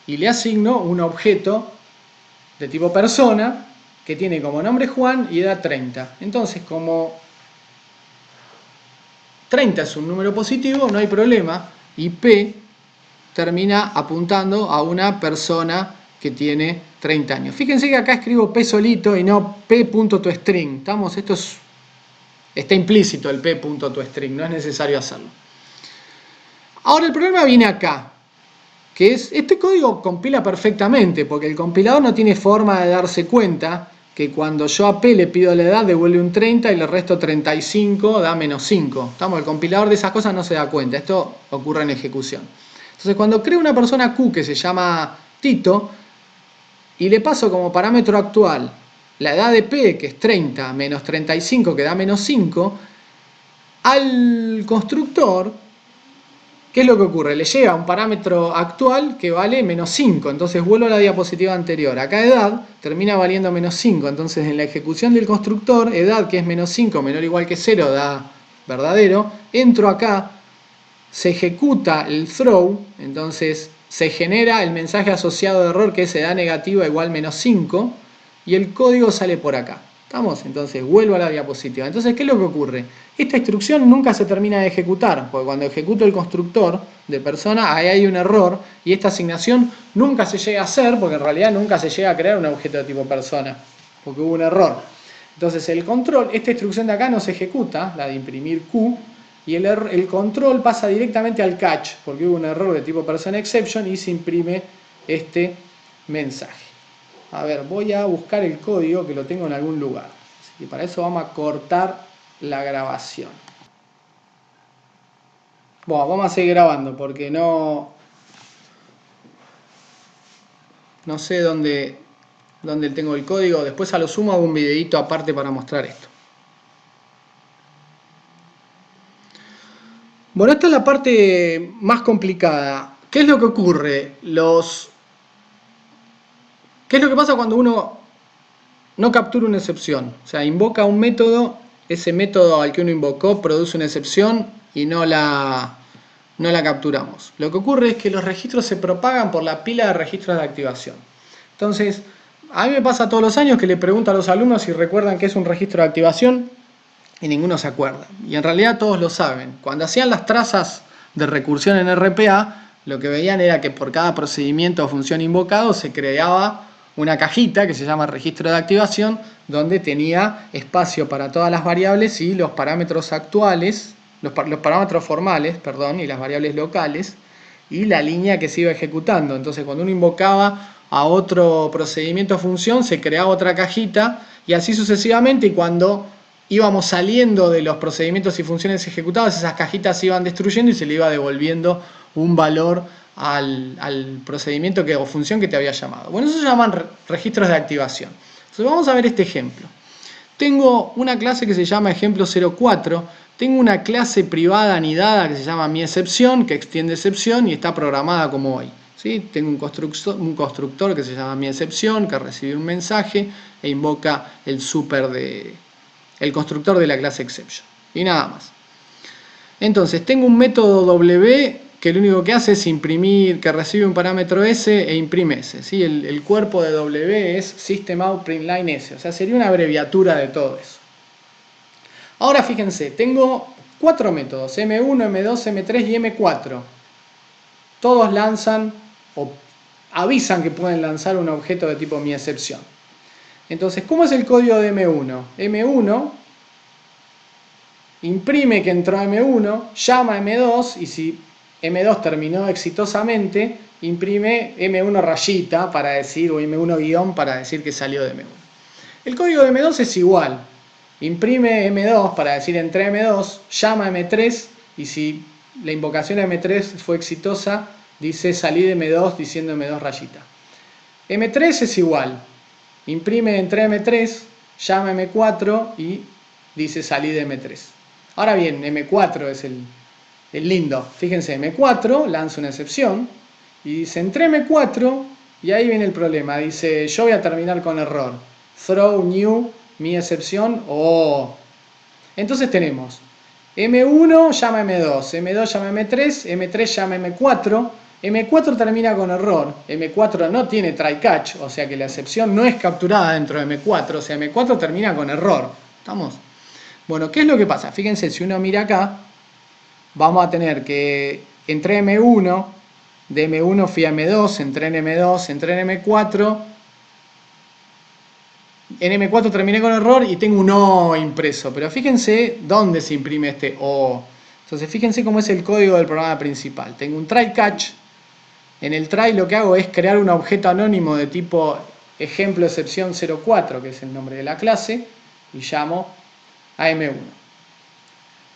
A: y le asigno un objeto de tipo persona que tiene como nombre Juan y edad 30. Entonces, como 30 es un número positivo, no hay problema, y P termina apuntando a una persona que tiene 30 años. Fíjense que acá escribo P solito y no P.toString. Esto está implícito el P.toString, no es necesario hacerlo. Ahora el problema viene acá, que es, este código compila perfectamente, porque el compilador no tiene forma de darse cuenta que cuando yo a P le pido la edad devuelve un 30 y le resto 35 da menos 5. El compilador de esas cosas no se da cuenta, esto ocurre en ejecución. Entonces cuando creo una persona Q que se llama Tito y le paso como parámetro actual la edad de P, que es 30, menos 35, que da menos 5, al constructor, ¿qué es lo que ocurre? Le llega un parámetro actual que vale menos 5, entonces vuelvo a la diapositiva anterior. Acá edad termina valiendo menos 5, entonces en la ejecución del constructor, edad que es menos 5, menor o igual que 0, da verdadero. Entro acá, se ejecuta el throw, entonces se genera el mensaje asociado de error que es edad negativa igual menos 5 y el código sale por acá. ¿Estamos? Entonces vuelvo a la diapositiva. Entonces, ¿qué es lo que ocurre? Esta instrucción nunca se termina de ejecutar, porque cuando ejecuto el constructor de persona, ahí hay un error y esta asignación nunca se llega a hacer, porque en realidad nunca se llega a crear un objeto de tipo persona, porque hubo un error. Entonces el control, esta instrucción de acá no se ejecuta, la de imprimir Q, y el control pasa directamente al catch, porque hubo un error de tipo persona exception y se imprime este mensaje. A ver, voy a buscar el código que lo tengo en algún lugar. Así que para eso vamos a cortar la grabación. Bueno, vamos a seguir grabando porque no sé dónde tengo el código. Después a lo sumo hago un videito aparte para mostrar esto. Bueno, esta es la parte más complicada. ¿Qué es lo que ocurre? ¿Qué es lo que pasa cuando uno no captura una excepción? O sea, invoca un método, ese método al que uno invocó produce una excepción y no la capturamos. Lo que ocurre es que los registros se propagan por la pila de registros de activación. Entonces, a mí me pasa todos los años que le pregunto a los alumnos si recuerdan qué es un registro de activación y ninguno se acuerda. Y en realidad todos lo saben. Cuando hacían las trazas de recursión en RPA, lo que veían era que por cada procedimiento o función invocado se creaba una cajita que se llama registro de activación, donde tenía espacio para todas las variables y los parámetros actuales, los parámetros formales, perdón, y las variables locales, y la línea que se iba ejecutando. Entonces cuando uno invocaba a otro procedimiento o función, se creaba otra cajita, y así sucesivamente, y cuando íbamos saliendo de los procedimientos y funciones ejecutadas, esas cajitas se iban destruyendo y se le iba devolviendo un valor al procedimiento o función que te había llamado. Bueno, eso se llaman registros de activación. Entonces vamos a ver este ejemplo. Tengo una clase que se llama ejemplo 04, tengo una clase privada anidada que se llama miException, que extiende excepción y está programada como hoy. ¿Sí? Tengo un constructor que se llama miException, que recibe un mensaje e invoca el constructor de la clase exception. Y nada más. Entonces tengo un método W que lo único que hace es imprimir, que recibe un parámetro S e imprime S. ¿Sí? El cuerpo de W es SystemOutPrintln S, o sea, sería una abreviatura de todo eso. Ahora fíjense, tengo 4 métodos, M1, M2, M3 y M4. Todos lanzan o avisan que pueden lanzar un objeto de tipo miException. Entonces, ¿cómo es el código de M1? M1 imprime que entró M1, llama a M2 y si M2 terminó exitosamente, imprime M1 rayita para decir, o M1 guión para decir que salió de M1. El código de M2 es igual. Imprime M2 para decir entré M2, llama a M3 y si la invocación a M3 fue exitosa, dice salí de M2 diciendo M2 rayita. M3 es igual. Imprime entré M3, llama a M4 y dice salí de M3. Ahora bien, M4 es el lindo. Fíjense, M4 lanza una excepción y dice entré M4 y ahí viene el problema. Dice yo voy a terminar con error. Throw new, mi excepción, Entonces tenemos M1 llama M2, M2 llama M3, M3 llama M4, M4 termina con error, M4 no tiene try catch, o sea que la excepción no es capturada dentro de M4, o sea M4 termina con error. ¿Estamos? Bueno, ¿qué es lo que pasa? Fíjense, si uno mira acá, vamos a tener que entré en M1, de M1 fui a M2, entré en M2, entré en M4, en M4 terminé con error y tengo un O impreso, pero fíjense dónde se imprime este O. Entonces fíjense cómo es el código del programa principal. Tengo un try catch. En el try lo que hago es crear un objeto anónimo de tipo ejemplo excepción 04, que es el nombre de la clase, y llamo a M1.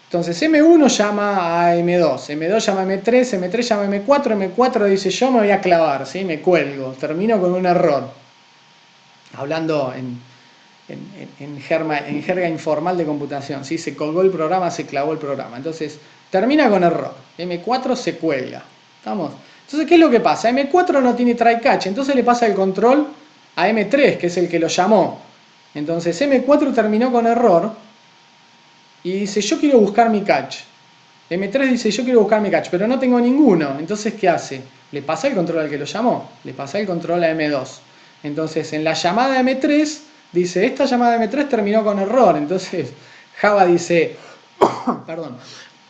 A: Entonces M1 llama a M2, M2 llama a M3, M3 llama a M4, M4 dice yo me voy a clavar, ¿sí? Me cuelgo, termino con un error. Hablando en jerga informal de computación, ¿sí? Se colgó el programa, se clavó el programa. Entonces termina con error, M4 se cuelga. ¿Estamos? Entonces, ¿qué es lo que pasa? M4 no tiene try catch, entonces le pasa el control a M3, que es el que lo llamó. Entonces M4 terminó con error y dice yo quiero buscar mi catch. M3 dice yo quiero buscar mi catch, pero no tengo ninguno. Entonces, ¿qué hace? Le pasa el control al que lo llamó, le pasa el control a M2. Entonces, en la llamada M3 dice esta llamada M3 terminó con error. Entonces Java dice perdón,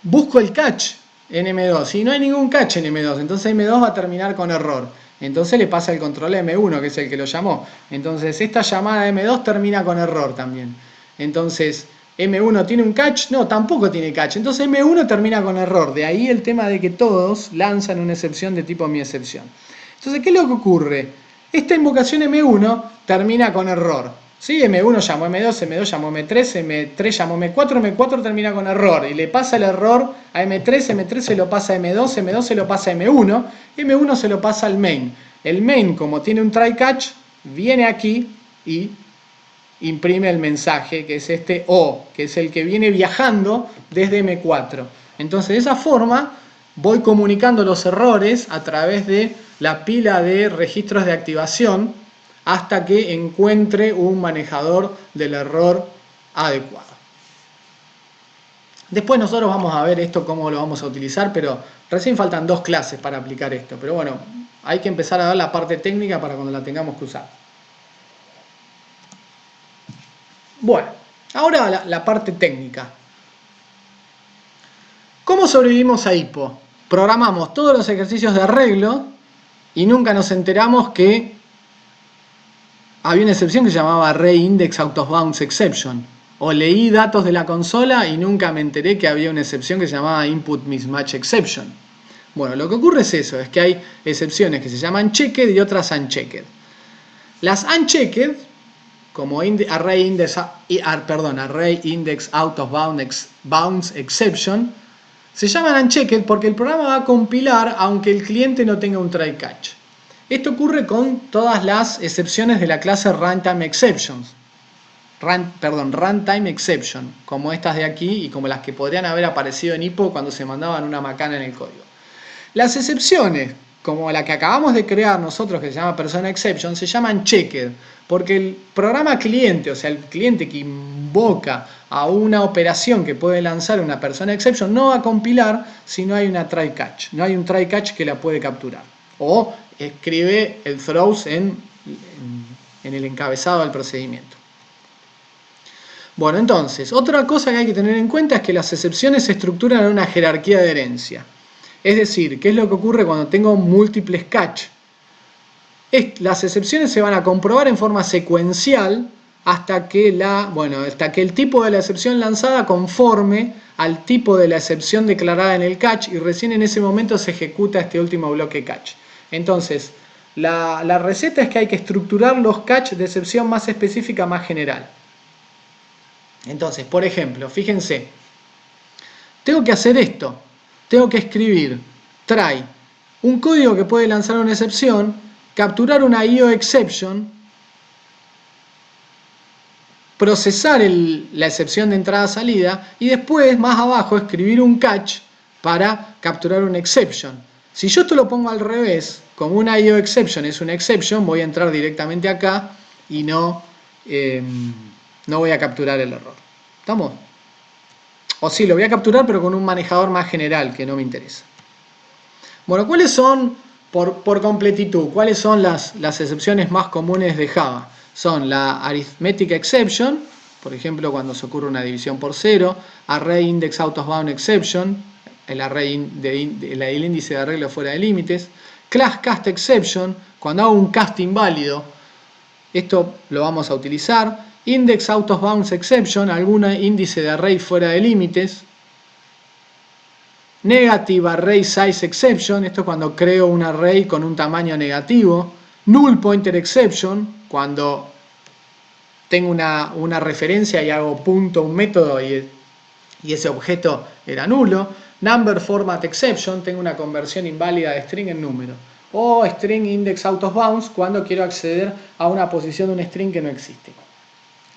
A: busco el catch en M2 y no hay ningún catch en M2, entonces M2 va a terminar con error. Entonces le pasa el control a M1, que es el que lo llamó. Entonces esta llamada M2 termina con error también. Entonces M1 tiene un catch, no, tampoco tiene catch. Entonces M1 termina con error. De ahí el tema de que todos lanzan una excepción de tipo mi excepción. Entonces, ¿qué es lo que ocurre? Esta invocación M1 termina con error. ¿Sí? M1 llamó M2, M2 llamó M3, M3 llamó M4, M4 termina con error. Y le pasa el error a M3, M3 se lo pasa a M2, M2 se lo pasa a M1, M1 se lo pasa al main. El main, como tiene un try catch, viene aquí y imprime el mensaje, que es este O, que es el que viene viajando desde M4. Entonces, de esa forma, voy comunicando los errores a través de la pila de registros de activación hasta que encuentre un manejador del error adecuado. Después nosotros vamos a ver esto, cómo lo vamos a utilizar, pero recién faltan 2 clases para aplicar esto. Pero bueno, hay que empezar a ver la parte técnica para cuando la tengamos que usar. Bueno, ahora la parte técnica. ¿Cómo sobrevivimos a Hippo? Programamos todos los ejercicios de arreglo y nunca nos enteramos que había una excepción que se llamaba Array Index Out of Bounds Exception. O leí datos de la consola y nunca me enteré que había una excepción que se llamaba Input Mismatch Exception. Bueno, lo que ocurre es eso, es que hay excepciones que se llaman checked y otras unchecked. Las unchecked, como Array Index Out of Bounds Exception, se llaman unchecked porque el programa va a compilar aunque el cliente no tenga un try catch. Esto ocurre con todas las excepciones de la clase Runtime Exceptions. Runtime Exception, como estas de aquí y como las que podrían haber aparecido en Hippo cuando se mandaban una macana en el código. Las excepciones, como la que acabamos de crear nosotros, que se llama Persona Exception, se llaman checked, porque el programa cliente, o sea, el cliente que invoca a una operación que puede lanzar una Persona Exception, no va a compilar si no hay una try catch, no hay un try catch que la puede capturar. O escribe el throws en el encabezado del procedimiento. Bueno, entonces, otra cosa que hay que tener en cuenta es que las excepciones se estructuran en una jerarquía de herencia. Es decir, ¿qué es lo que ocurre cuando tengo múltiples catch? Las excepciones se van a comprobar en forma secuencial hasta que el tipo de la excepción lanzada conforme al tipo de la excepción declarada en el catch y recién en ese momento se ejecuta este último bloque catch. Entonces, la receta es que hay que estructurar los catch de excepción más específica, más general. Entonces, por ejemplo, fíjense, tengo que hacer esto, tengo que escribir try, un código que puede lanzar una excepción, capturar una IO exception, procesar la excepción de entrada-salida y después, más abajo, escribir un catch para capturar una exception. Si yo esto lo pongo al revés, como una IO exception es una exception, voy a entrar directamente acá y no voy a capturar el error. ¿Estamos? O sí, lo voy a capturar, pero con un manejador más general, que no me interesa. Bueno, ¿cuáles son, por completitud, cuáles son las excepciones más comunes de Java? Son la arithmetic exception, por ejemplo, cuando se ocurre una división por 0, array index out of bound exception, el índice de arreglo fuera de límites, class cast exception, cuando hago un cast inválido, esto lo vamos a utilizar, index out of bounds exception, algún índice de array fuera de límites, negative array size exception, esto es cuando creo un array con un tamaño negativo, null pointer exception, cuando tengo una referencia y hago punto a un método y ese objeto era nulo, number format exception, tengo una conversión inválida de string en número, o string index out of bounds, cuando quiero acceder a una posición de un string que no existe.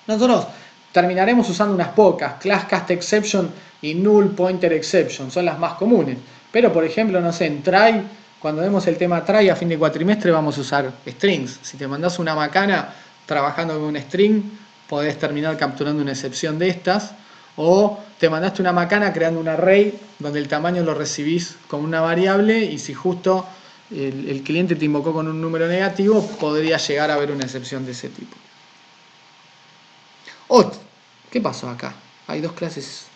A: Nosotros terminaremos usando unas pocas, class cast exception y null pointer exception, son las más comunes. Pero por ejemplo, no sé, en try, cuando vemos el tema try a fin de cuatrimestre vamos a usar strings. Si te mandás una macana trabajando con un string, podés terminar capturando una excepción de estas. O te mandaste una macana creando un array donde el tamaño lo recibís como una variable y si justo el cliente te invocó con un número negativo, podría llegar a haber una excepción de ese tipo. ¿Qué pasó acá? Hay dos clases.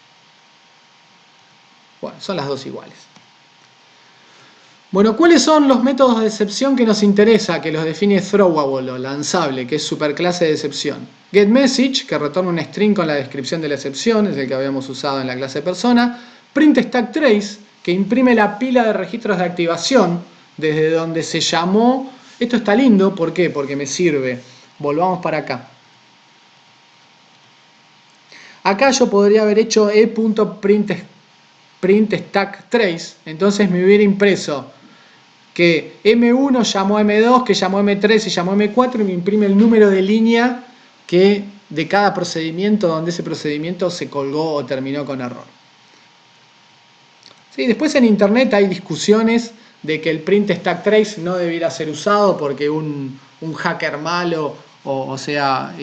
A: Bueno, son las dos iguales. Bueno, ¿cuáles son los métodos de excepción que nos interesa? Que los define throwable o lanzable, que es superclase de excepción. GetMessage, que retorna un string con la descripción de la excepción, es el que habíamos usado en la clase persona. PrintStackTrace, que imprime la pila de registros de activación desde donde se llamó. Esto está lindo, ¿por qué? Porque me sirve. Volvamos para acá. Acá yo podría haber hecho e.printStackTrace, entonces me hubiera impreso que M1 llamó a M2, que llamó a M3 y llamó a M4 y me imprime el número de línea que de cada procedimiento donde ese procedimiento se colgó o terminó con error. ¿Sí? Después en internet hay discusiones de que el PrintStackTrace no debiera ser usado porque un hacker malo o sea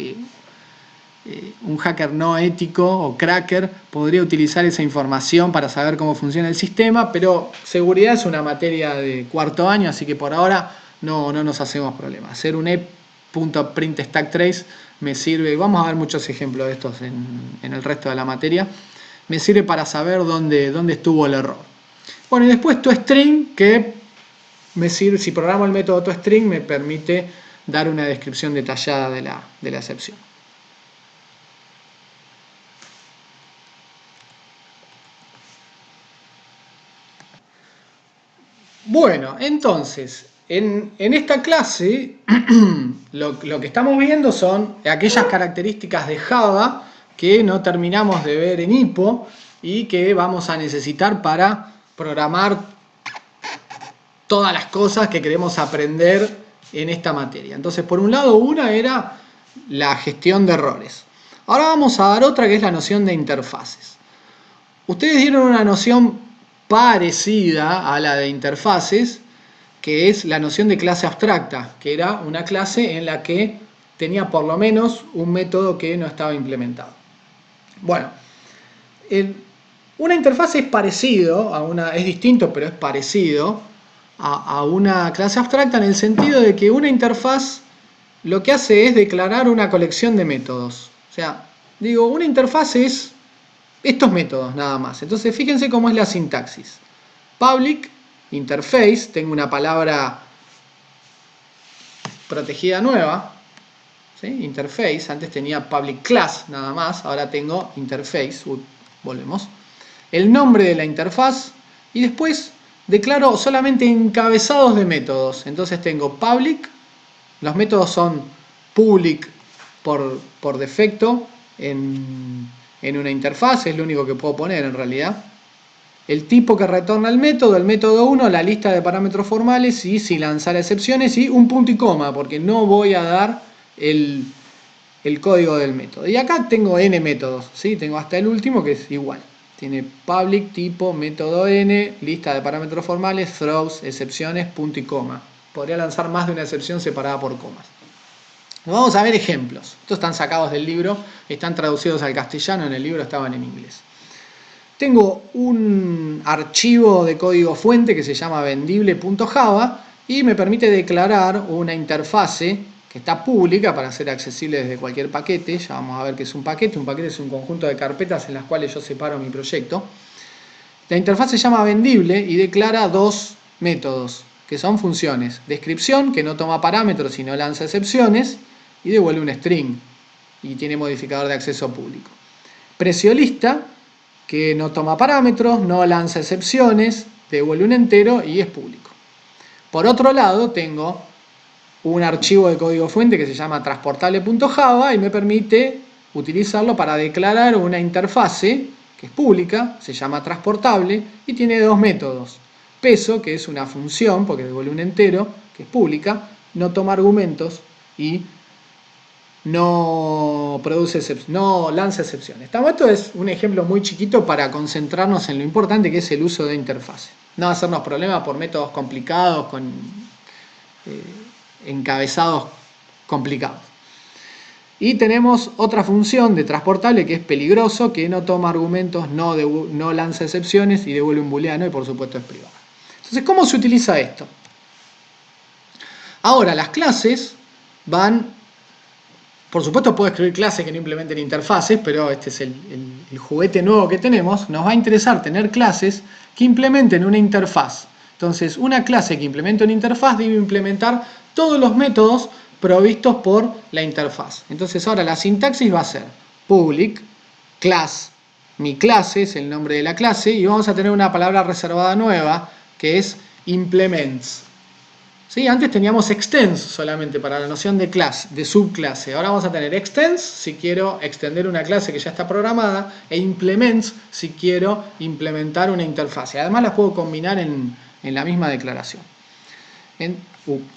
A: un hacker no ético o cracker podría utilizar esa información para saber cómo funciona el sistema, pero seguridad es una materia de cuarto año, así que por ahora no nos hacemos problemas. Hacer un e.printStackTrace me sirve, vamos a ver muchos ejemplos de estos en el resto de la materia, me sirve para saber dónde estuvo el error. Bueno, y después toString, que me sirve, si programo el método toString, me permite dar una descripción detallada de la excepción. Bueno, entonces, en esta clase lo que estamos viendo son aquellas características de Java que no terminamos de ver en Hippo y que vamos a necesitar para programar todas las cosas que queremos aprender en esta materia. Entonces, por un lado, una era la gestión de errores. Ahora vamos a dar otra que es la noción de interfaces. Ustedes dieron una noción parecida a la de interfaces, que es la noción de clase abstracta, que era una clase en la que tenía por lo menos un método que no estaba implementado. Bueno, una interfaz es parecido es distinto, pero es parecido a una clase abstracta en el sentido de que una interfaz lo que hace es declarar una colección de métodos. O sea, digo, una interfaz es estos métodos nada más. Entonces fíjense cómo es la sintaxis. Public, interface, tengo una palabra protegida nueva, ¿sí? Interface, antes tenía public class nada más, ahora tengo interface, volvemos. El nombre de la interfaz y después declaro solamente encabezados de métodos. Entonces tengo public, los métodos son public por defecto en una interfaz, es lo único que puedo poner en realidad. El tipo que retorna el método 1, la lista de parámetros formales y si lanzar excepciones y un punto y coma, porque no voy a dar el el código del método. Y acá tengo n métodos, ¿sí? Tengo hasta el último que es igual. Tiene public, tipo, método n, lista de parámetros formales, throws, excepciones, punto y coma. Podría lanzar más de una excepción separada por comas. Vamos a ver ejemplos. Estos están sacados del libro, están traducidos al castellano, en el libro estaban en inglés. Tengo un archivo de código fuente que se llama vendible.java y me permite declarar una interfase que está pública para ser accesible desde cualquier paquete. Ya vamos a ver qué es un paquete. Un paquete es un conjunto de carpetas en las cuales yo separo mi proyecto. La interfaz se llama vendible y declara dos métodos, que son funciones. Descripción, que no toma parámetros y no lanza excepciones, y devuelve un string, y tiene modificador de acceso público. Precio lista, que no toma parámetros, no lanza excepciones, devuelve un entero y es público. Por otro lado, tengo un archivo de código fuente que se llama transportable.java y me permite utilizarlo para declarar una interfase que es pública, se llama transportable y tiene dos métodos. Peso, que es una función porque devuelve un entero, que es pública, no toma argumentos y no lanza excepciones. Esto es un ejemplo muy chiquito para concentrarnos en lo importante que es el uso de interfase. No hacernos problemas por métodos complicados, con encabezados complicados. Y tenemos otra función de transportable que es peligroso, que no toma argumentos, no lanza excepciones y devuelve un booleano y por supuesto es privada. Entonces, ¿cómo se utiliza esto? Ahora, las clases van... Por supuesto puedo escribir clases que no implementen interfaces, pero este es el juguete nuevo que tenemos. Nos va a interesar tener clases que implementen una interfaz. Entonces, una clase que implemente una interfaz debe implementar todos los métodos provistos por la interfaz. Entonces, ahora la sintaxis va a ser public, class, mi clase es el nombre de la clase, y vamos a tener una palabra reservada nueva que es implements. ¿Sí? Antes teníamos extends solamente para la noción de clase, de subclase. Ahora vamos a tener extends si quiero extender una clase que ya está programada e implements si quiero implementar una interfase. Además las puedo combinar en la misma declaración.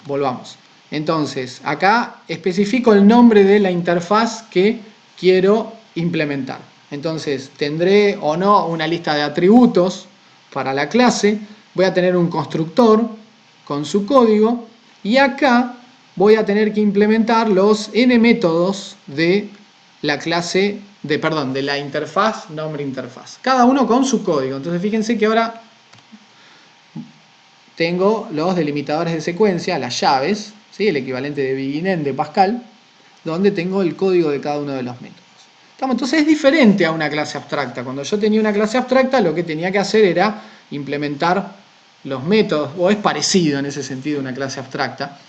A: Volvamos. Entonces, acá especifico el nombre de la interfaz que quiero implementar. Entonces, tendré o no una lista de atributos para la clase. Voy a tener un constructor con su código y acá voy a tener que implementar los n métodos de la clase de la interfaz, nombre interfaz, cada uno con su código. Entonces fíjense que ahora tengo los delimitadores de secuencia, las llaves, ¿sí? El equivalente de begin de Pascal, donde tengo el código de cada uno de los métodos. Entonces es diferente a una clase abstracta. Cuando yo tenía una clase abstracta, lo que tenía que hacer era implementar los métodos, o es parecido en ese sentido a una clase abstracta,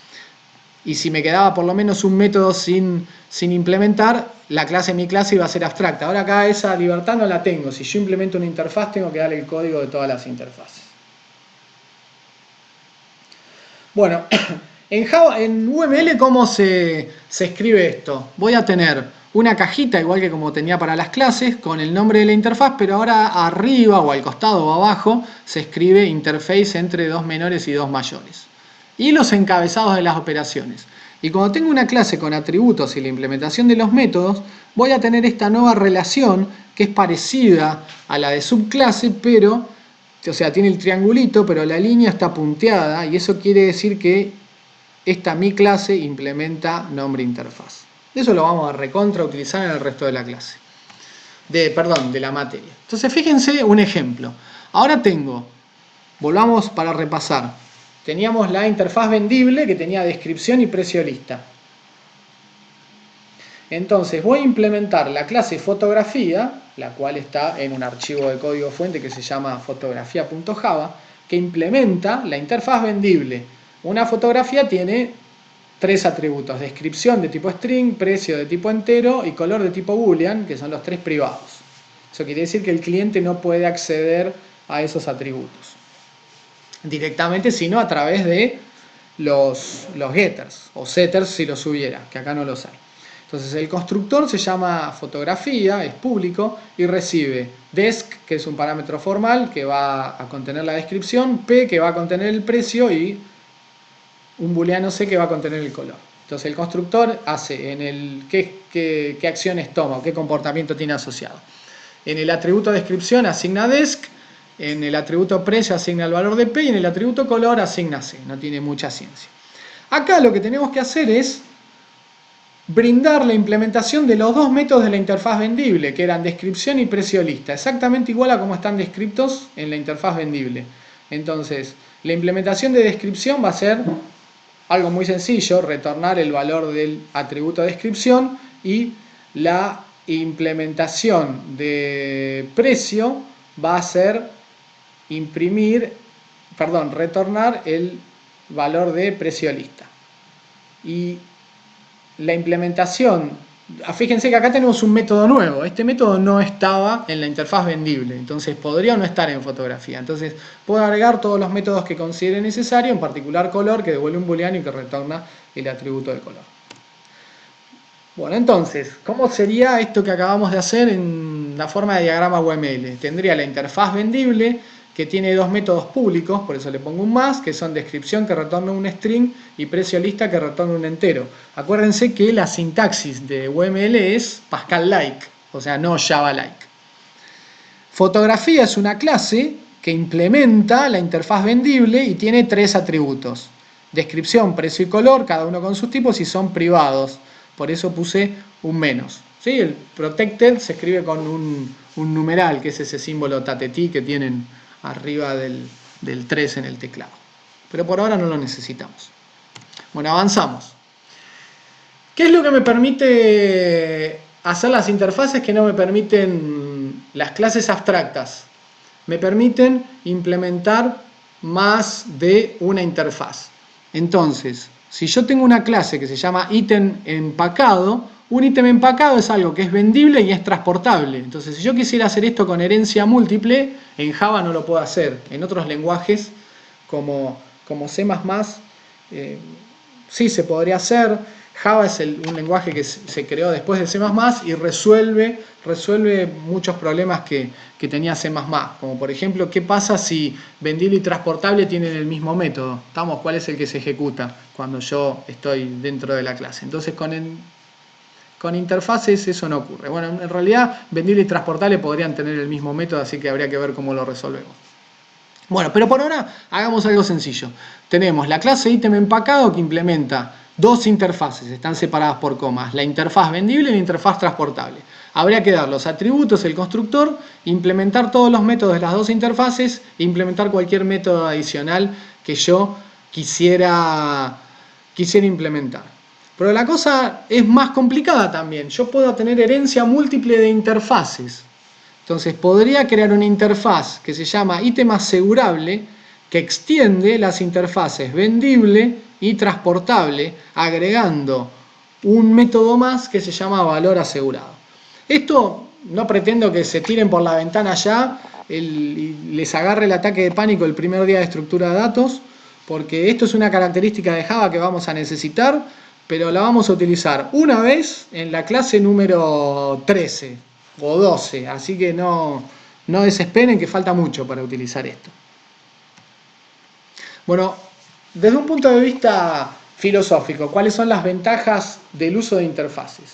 A: y si me quedaba por lo menos un método sin implementar, mi clase iba a ser abstracta. Ahora acá esa libertad no la tengo. Si yo implemento una interfaz, tengo que darle el código de todas las interfaces. Bueno, en UML, ¿cómo se escribe esto? Voy a tener una cajita, igual que como tenía para las clases, con el nombre de la interfaz, pero ahora arriba o al costado o abajo se escribe interface entre dos menores y dos mayores. Y los encabezados de las operaciones. Y cuando tengo una clase con atributos y la implementación de los métodos, voy a tener esta nueva relación que es parecida a la de subclase, pero, o sea, tiene el triangulito, pero la línea está punteada y eso quiere decir que esta mi clase implementa nombre interfaz. Eso lo vamos a recontra utilizar en el resto de la clase. De la materia. Entonces fíjense un ejemplo. Ahora volvamos para repasar. Teníamos la interfaz vendible que tenía descripción y precio lista. Entonces voy a implementar la clase fotografía, la cual está en un archivo de código fuente que se llama fotografía.java, que implementa la interfaz vendible. Una fotografía tiene tres atributos: descripción de tipo string, precio de tipo entero y color de tipo boolean, que son los tres privados. Eso quiere decir que el cliente no puede acceder a esos atributos directamente, sino a través de los getters o setters si los hubiera, que acá no los hay. Entonces el constructor se llama fotografía, es público y recibe desc, que es un parámetro formal que va a contener la descripción, p, que va a contener el precio, y un booleano c que va a contener el color. Entonces el constructor hace en el qué acciones toma, qué comportamiento tiene asociado. En el atributo descripción asigna desc, en el atributo precio asigna el valor de P y en el atributo color asigna C. No tiene mucha ciencia. Acá lo que tenemos que hacer es brindar la implementación de los dos métodos de la interfaz vendible, que eran descripción y precio lista, exactamente igual a como están descritos en la interfaz vendible. Entonces, la implementación de descripción va a ser algo muy sencillo, retornar el valor del atributo descripción, y la implementación de precio va a ser retornar el valor de precio lista. Y la implementación, fíjense que acá tenemos un método nuevo. Este método no estaba en la interfaz vendible, entonces podría no estar en fotografía. Entonces puedo agregar todos los métodos que considere necesario, en particular color, que devuelve un booleano y que retorna el atributo de color. Bueno, entonces, ¿cómo sería esto que acabamos de hacer en la forma de diagrama UML? Tendría la interfaz vendible, que tiene dos métodos públicos, por eso le pongo un más, que son descripción, que retorna un string, y precio lista, que retorna un entero. Acuérdense que la sintaxis de UML es Pascal-like, o sea, no Java-like. Fotografía es una clase que implementa la interfaz vendible y tiene tres atributos: descripción, precio y color, cada uno con sus tipos, y son privados. Por eso puse un menos. ¿Sí? El protected se escribe con un numeral, que es ese símbolo tatetí que tienen arriba del 3 en el teclado. Pero por ahora no lo necesitamos. Bueno, avanzamos. ¿Qué es lo que me permite hacer las interfaces que no me permiten las clases abstractas? Me permiten implementar más de una interfaz. Entonces, si yo tengo una clase que se llama ítem empacado, un ítem empacado es algo que es vendible y es transportable. Entonces, si yo quisiera hacer esto con herencia múltiple, en Java no lo puedo hacer. En otros lenguajes, como C++, sí se podría hacer. Java es un lenguaje que se creó después de C++ y resuelve muchos problemas que tenía C++. Como por ejemplo, ¿qué pasa si vendible y transportable tienen el mismo método? ¿Cuál es el que se ejecuta cuando yo estoy dentro de la clase? Entonces con interfaces eso no ocurre. Bueno, en realidad vendible y transportable podrían tener el mismo método, así que habría que ver cómo lo resolvemos. Bueno, pero por ahora hagamos algo sencillo. Tenemos la clase ítem empacado que implementa dos interfaces, están separadas por comas: la interfaz vendible y la interfaz transportable. Habría que dar los atributos, el constructor, implementar todos los métodos de las dos interfaces e implementar cualquier método adicional que yo quisiera implementar. Pero la cosa es más complicada también. Yo puedo tener herencia múltiple de interfaces. Entonces podría crear una interfaz que se llama ítem asegurable, que extiende las interfaces vendible y transportable, agregando un método más que se llama valor asegurado. Esto no pretendo que se tiren por la ventana ya y les agarre el ataque de pánico el primer día de estructura de datos, porque esto es una característica de Java que vamos a necesitar, pero la vamos a utilizar una vez en la clase número 13 o 12, así que no desesperen, que falta mucho para utilizar esto. Bueno, desde un punto de vista filosófico, ¿cuáles son las ventajas del uso de interfaces?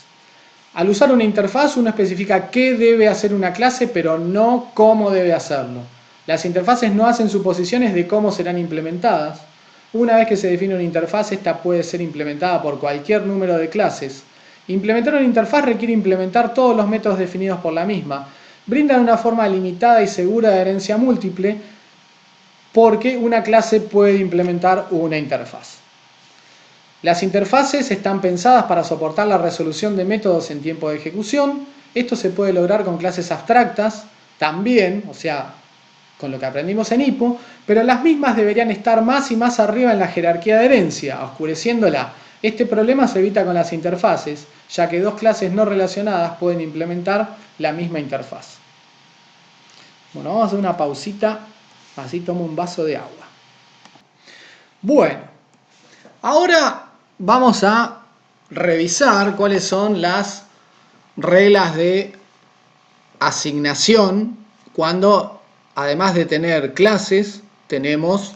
A: Al usar una interfaz uno especifica qué debe hacer una clase, pero no cómo debe hacerlo. Las interfaces no hacen suposiciones de cómo serán implementadas. Una vez que se define una interfaz, esta puede ser implementada por cualquier número de clases. Implementar una interfaz requiere implementar todos los métodos definidos por la misma. Brindan una forma limitada y segura de herencia múltiple, porque una clase puede implementar una interfaz. Las interfaces están pensadas para soportar la resolución de métodos en tiempo de ejecución. Esto se puede lograr con clases abstractas también, o sea, con lo que aprendimos en HIPPO, pero las mismas deberían estar más y más arriba en la jerarquía de herencia, oscureciéndola. Este problema se evita con las interfaces, ya que dos clases no relacionadas pueden implementar la misma interfaz. Bueno, vamos a hacer una pausita, así tomo un vaso de agua. Bueno, ahora vamos a revisar cuáles son las reglas de asignación cuando, además de tener clases, tenemos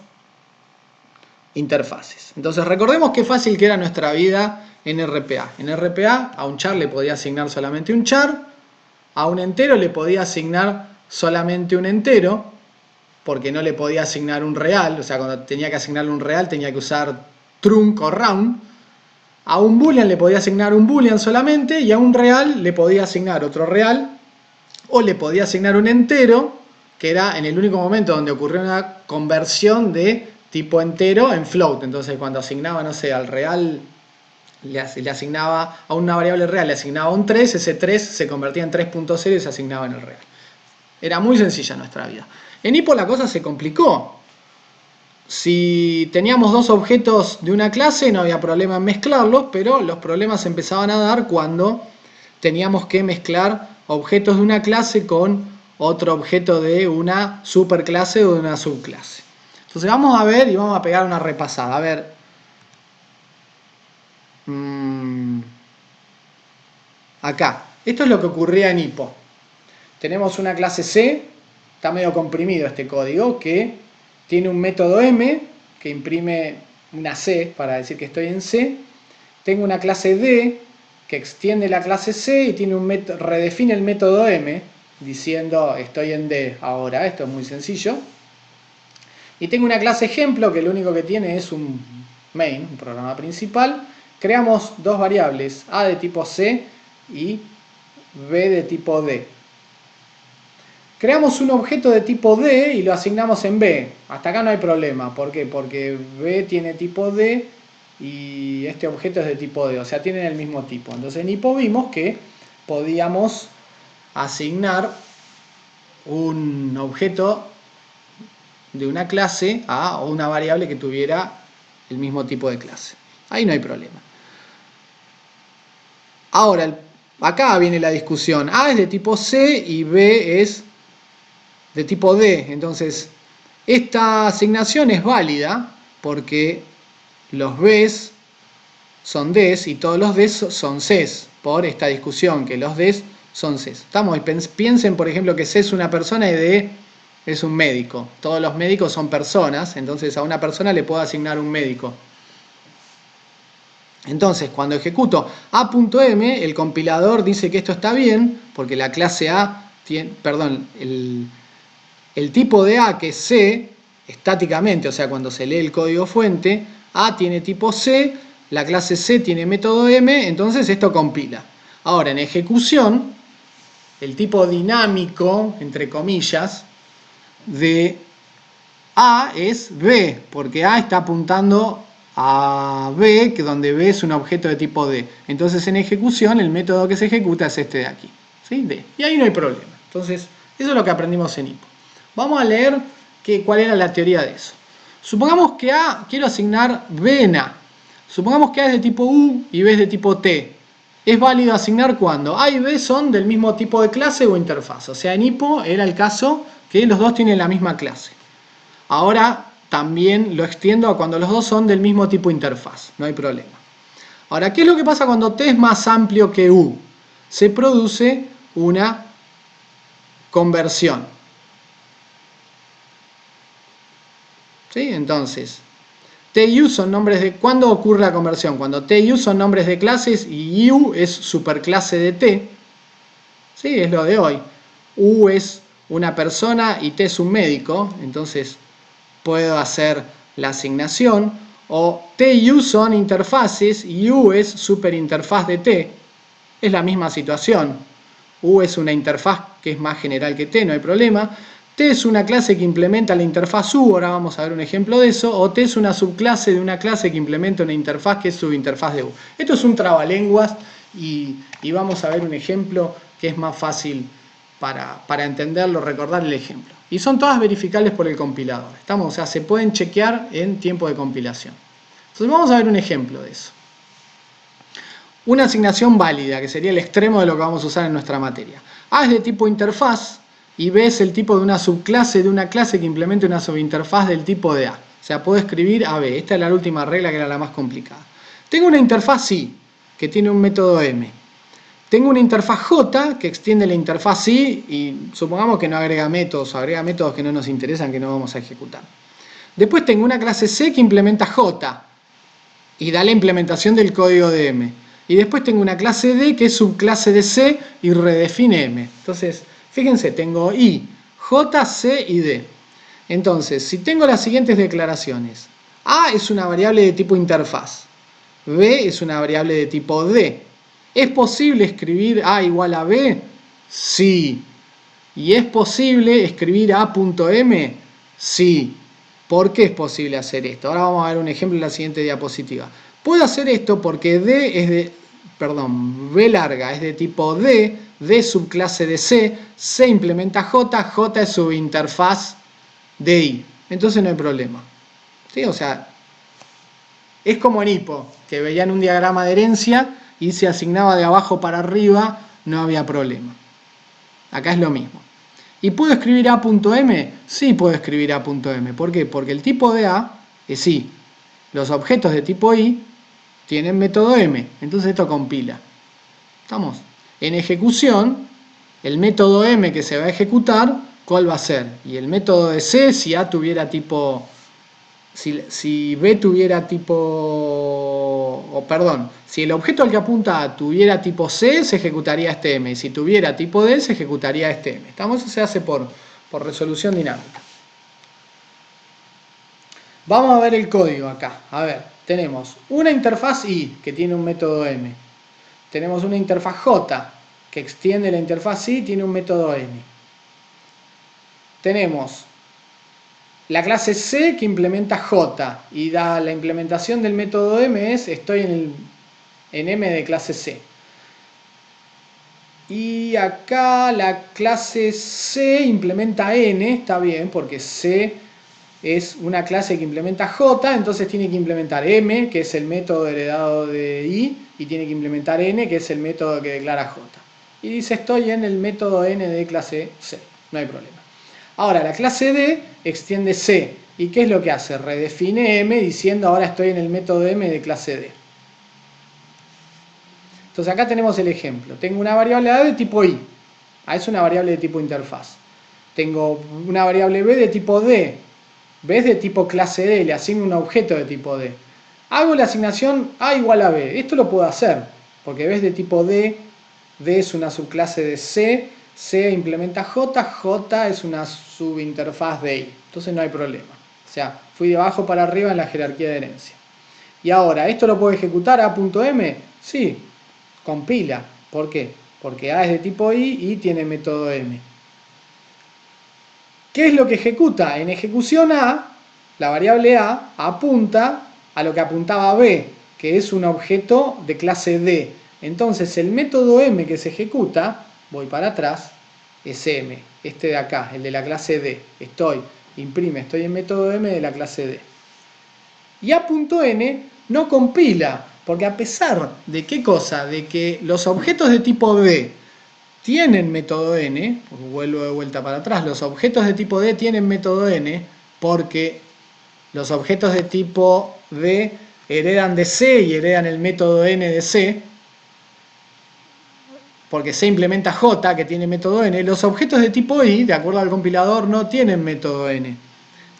A: interfaces. Entonces recordemos qué fácil que era nuestra vida en RPA. En RPA a un char le podía asignar solamente un char, a un entero le podía asignar solamente un entero, porque no le podía asignar un real, o sea, cuando tenía que asignarle un real tenía que usar trunc o round. A un boolean le podía asignar un boolean solamente, y a un real le podía asignar otro real, o le podía asignar un entero, que era en el único momento donde ocurrió una conversión de tipo entero en float. Entonces cuando asignaba, no sé, al real, le asignaba a una variable real, le asignaba un 3, ese 3 se convertía en 3.0 y se asignaba en el real. Era muy sencilla nuestra vida. En HIPPO la cosa se complicó. Si teníamos dos objetos de una clase no había problema en mezclarlos, pero los problemas se empezaban a dar cuando teníamos que mezclar objetos de una clase con otro objeto de una superclase o de una subclase. Entonces vamos a ver y vamos a pegar una repasada. A ver. Acá. Esto es lo que ocurría en HIPPO. Tenemos una clase C, está medio comprimido este código, que tiene un método M que imprime una C para decir que estoy en C. Tengo una clase D que extiende la clase C y tiene redefine el método M diciendo estoy en D ahora. Esto es muy sencillo. Y tengo una clase ejemplo que lo único que tiene es un main, un programa principal. Creamos dos variables, A de tipo C y B de tipo D. Creamos un objeto de tipo D y lo asignamos en B. Hasta acá no hay problema. ¿Por qué? Porque B tiene tipo D y este objeto es de tipo D. O sea, tienen el mismo tipo. Entonces en HIPPO vimos que podíamos asignar un objeto de una clase a una variable que tuviera el mismo tipo de clase. Ahí no hay problema. Ahora, acá viene la discusión. A es de tipo C y B es de tipo D. Entonces, esta asignación es válida porque los Bs son Ds y todos los Ds son Cs, por esta discusión, que los Ds son Cs. Piensen, por ejemplo, que C es una persona y D es un médico. Todos los médicos son personas, entonces a una persona le puedo asignar un médico. Entonces, cuando ejecuto a.m, el compilador dice que esto está bien, porque la clase A tiene, perdón, el tipo de A, que es C, estáticamente, o sea, cuando se lee el código fuente, A tiene tipo C, la clase C tiene método M, entonces esto compila. Ahora, en ejecución, el tipo dinámico, entre comillas, de A es B, porque A está apuntando a B, que donde B es un objeto de tipo D. Entonces, en ejecución, el método que se ejecuta es este de aquí, ¿sí? D. Y ahí no hay problema. Entonces, eso es lo que aprendimos en HIPPO. Vamos a leer cuál era la teoría de eso. Supongamos que A quiero asignar B en A. Supongamos que A es de tipo U y B es de tipo T. Es válido asignar cuando A y B son del mismo tipo de clase o interfaz. O sea, en HIPPO era el caso que los dos tienen la misma clase. Ahora también lo extiendo a cuando los dos son del mismo tipo de interfaz. No hay problema. Ahora, ¿qué es lo que pasa cuando T es más amplio que U? Se produce una conversión. ¿Sí? Entonces, T y U son nombres de... ¿Cuándo ocurre la conversión? Cuando T y U son nombres de clases y U es superclase de T. ¿Sí? Es lo de hoy. U es una persona y T es un médico. Entonces, puedo hacer la asignación. O T y U son interfaces y U es superinterfaz de T. Es la misma situación. U es una interfaz que es más general que T, no hay problema. T es una clase que implementa la interfaz U, ahora vamos a ver un ejemplo de eso, o T es una subclase de una clase que implementa una interfaz que es subinterfaz de U. Esto es un trabalenguas y vamos a ver un ejemplo que es más fácil para entenderlo, recordar el ejemplo. Y son todas verificables por el compilador. O sea, se pueden chequear en tiempo de compilación. Entonces vamos a ver un ejemplo de eso. Una asignación válida, que sería el extremo de lo que vamos a usar en nuestra materia. A es de tipo interfaz y B es el tipo de una subclase de una clase que implementa una subinterfaz del tipo de A. O sea, puedo escribir AB. Esta es la última regla, que era la más complicada. Tengo una interfaz I, que tiene un método M. Tengo una interfaz J, que extiende la interfaz I y supongamos que no agrega métodos, o agrega métodos que no nos interesan, que no vamos a ejecutar. Después tengo una clase C que implementa J y da la implementación del código de M. Y después tengo una clase D que es subclase de C y redefine M. Entonces, fíjense, tengo I, J, C y D. Entonces, si tengo las siguientes declaraciones. A es una variable de tipo interfaz. B es una variable de tipo D. ¿Es posible escribir A igual a B? Sí. ¿Y es posible escribir A.M? Sí. ¿Por qué es posible hacer esto? Ahora vamos a ver un ejemplo en la siguiente diapositiva. Puedo hacer esto porque B larga es de tipo D, D subclase de C, C implementa J, J es subinterfaz de I. Entonces no hay problema. ¿Sí? O sea, es como en HIPPO, que veían un diagrama de herencia y se asignaba de abajo para arriba, no había problema. Acá es lo mismo. ¿Y puedo escribir A.M? Sí puedo escribir A.M. ¿Por qué? Porque el tipo de A es I. Los objetos de tipo I tienen método M. Entonces esto compila. ¿Estamos? En ejecución, el método M que se va a ejecutar, ¿cuál va a ser? Y el método de C, si A tuviera tipo... Si B tuviera tipo... si el objeto al que apunta A tuviera tipo C, se ejecutaría este M. Y si tuviera tipo D, se ejecutaría este M. Eso se hace por resolución dinámica. Vamos a ver el código acá. A ver, tenemos una interfaz I, que tiene un método M. Tenemos una interfaz J, que extiende la interfaz I, tiene un método M. Tenemos la clase C que implementa J y da la implementación del método M es estoy en M de clase C. Y acá la clase C implementa N, está bien, porque C es una clase que implementa J, entonces tiene que implementar M, que es el método heredado de I, y tiene que implementar N, que es el método que declara J. Y dice estoy en el método N de clase C, no hay problema. Ahora, la clase D extiende C. ¿Y qué es lo que hace? Redefine M diciendo ahora estoy en el método M de clase D. Entonces acá tenemos el ejemplo. Tengo una variable A de tipo I. A es una variable de tipo interfaz. Tengo una variable B de tipo D. B es de tipo clase D. Le asigno un objeto de tipo D. Hago la asignación A igual a B. Esto lo puedo hacer. Porque B es de tipo D. D es una subclase de C. C implementa J, J es una subinterfaz de I. Entonces no hay problema. O sea, fui de abajo para arriba en la jerarquía de herencia. Y ahora, ¿esto lo puedo ejecutar A.M? Sí, compila. ¿Por qué? Porque A es de tipo I y tiene método M. ¿Qué es lo que ejecuta? En ejecución A, la variable A apunta a lo que apuntaba B, que es un objeto de clase D. Entonces el método M que se ejecuta, voy para atrás, es M, este de acá, el de la clase D. Estoy en método M de la clase D. Y A.N no compila, porque a pesar de ¿qué cosa? De que los objetos de tipo D tienen método N, vuelvo de vuelta para atrás, los objetos de tipo D tienen método N porque los objetos de tipo D heredan de C y heredan el método N de C, porque C implementa J que tiene método N. Los objetos de tipo I, de acuerdo al compilador, no tienen método N.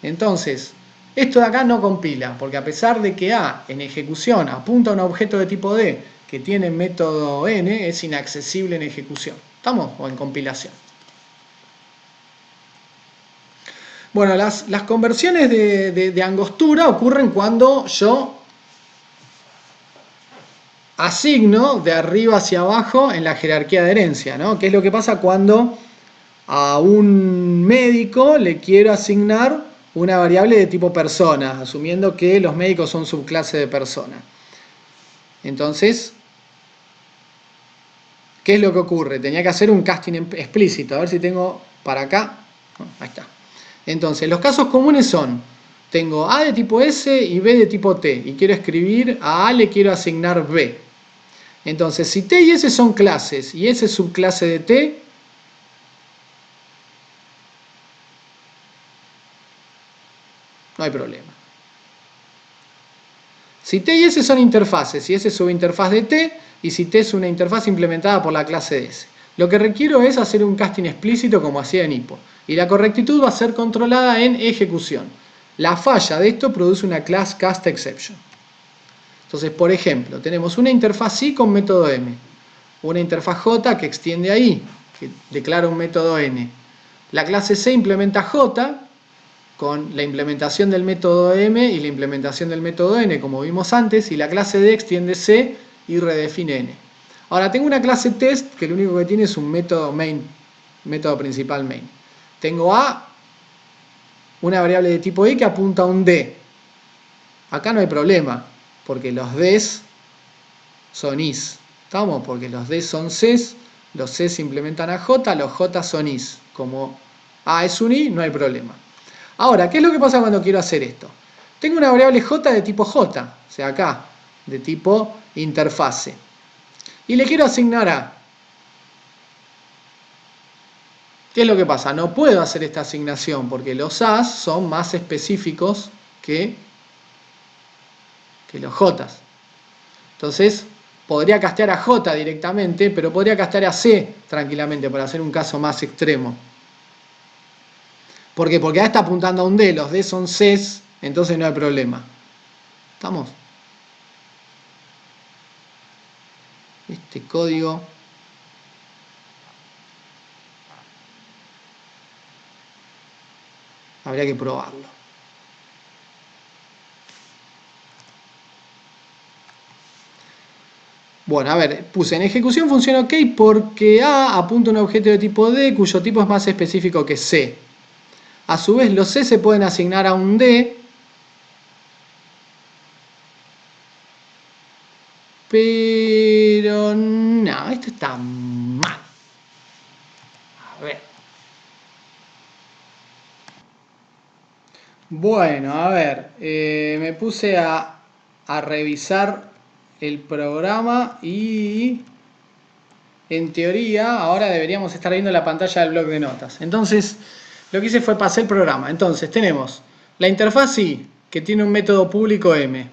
A: Entonces, esto de acá no compila, porque a pesar de que A en ejecución apunta a un objeto de tipo D que tiene método N, es inaccesible en ejecución. ¿Estamos? O en compilación. Bueno, las conversiones de angostura ocurren cuando yo asigno de arriba hacia abajo en la jerarquía de herencia, ¿no? ¿Qué es lo que pasa cuando a un médico le quiero asignar una variable de tipo persona, asumiendo que los médicos son subclase de persona? Entonces, ¿qué es lo que ocurre? Tenía que hacer un casting explícito, a ver si tengo para acá. Ahí está. Entonces, los casos comunes son, tengo A de tipo S y B de tipo T, y quiero escribir, a A le quiero asignar B. Entonces, si T y S son clases, y S es subclase de T, no hay problema. Si T y S son interfaces, y S es subinterfaz de T, y si T es una interfaz implementada por la clase de S. Lo que requiero es hacer un casting explícito como hacía en HIPPO. Y la correctitud va a ser controlada en ejecución. La falla de esto produce una class cast exception. Entonces, por ejemplo, tenemos una interfaz I con método M, una interfaz J que extiende a I, que declara un método N. La clase C implementa J con la implementación del método M y la implementación del método N, como vimos antes, y la clase D extiende C y redefine N. Ahora, tengo una clase test que lo único que tiene es un método main, método principal main. Tengo A, una variable de tipo I que apunta a un D. Acá no hay problema, porque los Ds son Is. ¿Estamos? Porque los Ds son Cs, los Cs implementan a J, los J son Is. Como A es un I, no hay problema. Ahora, ¿qué es lo que pasa cuando quiero hacer esto? Tengo una variable J de tipo J, o sea acá, de tipo interfase. Y le quiero asignar A. ¿Qué es lo que pasa? No puedo hacer esta asignación porque los A's son más específicos que los J's. Entonces, podría castear a J directamente, pero podría castear a C tranquilamente para hacer un caso más extremo. ¿Por qué? Porque A está apuntando a un D, los D son Cs, entonces no hay problema. ¿Estamos? Este código habría que probarlo. Bueno, a ver, puse en ejecución funciona OK porque A apunta a un objeto de tipo D cuyo tipo es más específico que C. A su vez, los C se pueden asignar a un D, pero no, esto está mal. A ver. Bueno, a ver, me puse a revisar el programa y en teoría ahora deberíamos estar viendo la pantalla del bloc de notas. Entonces, lo que hice fue pasar el programa. Entonces, tenemos la interfaz I, que tiene un método público M.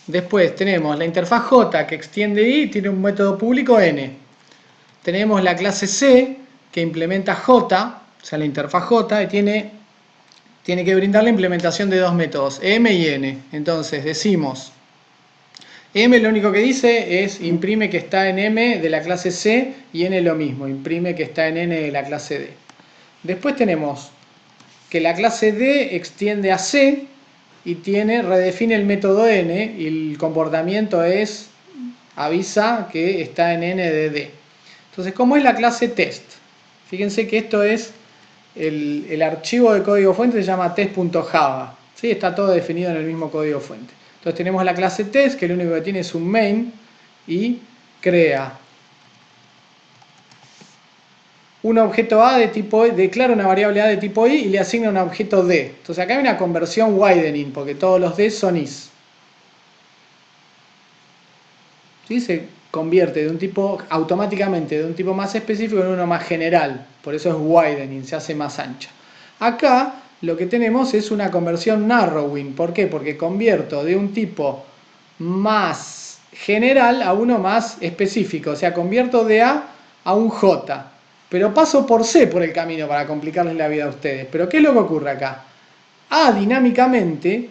A: Después tenemos la interfaz J, que extiende I, tiene un método público N. Tenemos la clase C, que implementa J, o sea, la interfaz J, y tiene que brindar la implementación de dos métodos, M y N. Entonces, decimos... M lo único que dice es imprime que está en M de la clase C y N lo mismo, imprime que está en N de la clase D. Después tenemos que la clase D extiende a C y redefine el método N y el comportamiento es avisa que está en N de D. Entonces, ¿cómo es la clase test? Fíjense que esto es el archivo de código fuente, se llama test.java. ¿Sí? Está todo definido en el mismo código fuente. Entonces tenemos la clase test, que lo único que tiene es un main y crea un objeto A de tipo I, declara una variable A de tipo I y le asigna un objeto D. Entonces acá hay una conversión widening, porque todos los D son Is. ¿Sí? Se convierte de un tipo automáticamente de un tipo más específico en uno más general. Por eso es widening, se hace más ancha. Acá lo que tenemos es una conversión narrowing. ¿Por qué? Porque convierto de un tipo más general a uno más específico. O sea, convierto de A a un J. Pero paso por C por el camino para complicarles la vida a ustedes. Pero ¿qué es lo que ocurre acá? A dinámicamente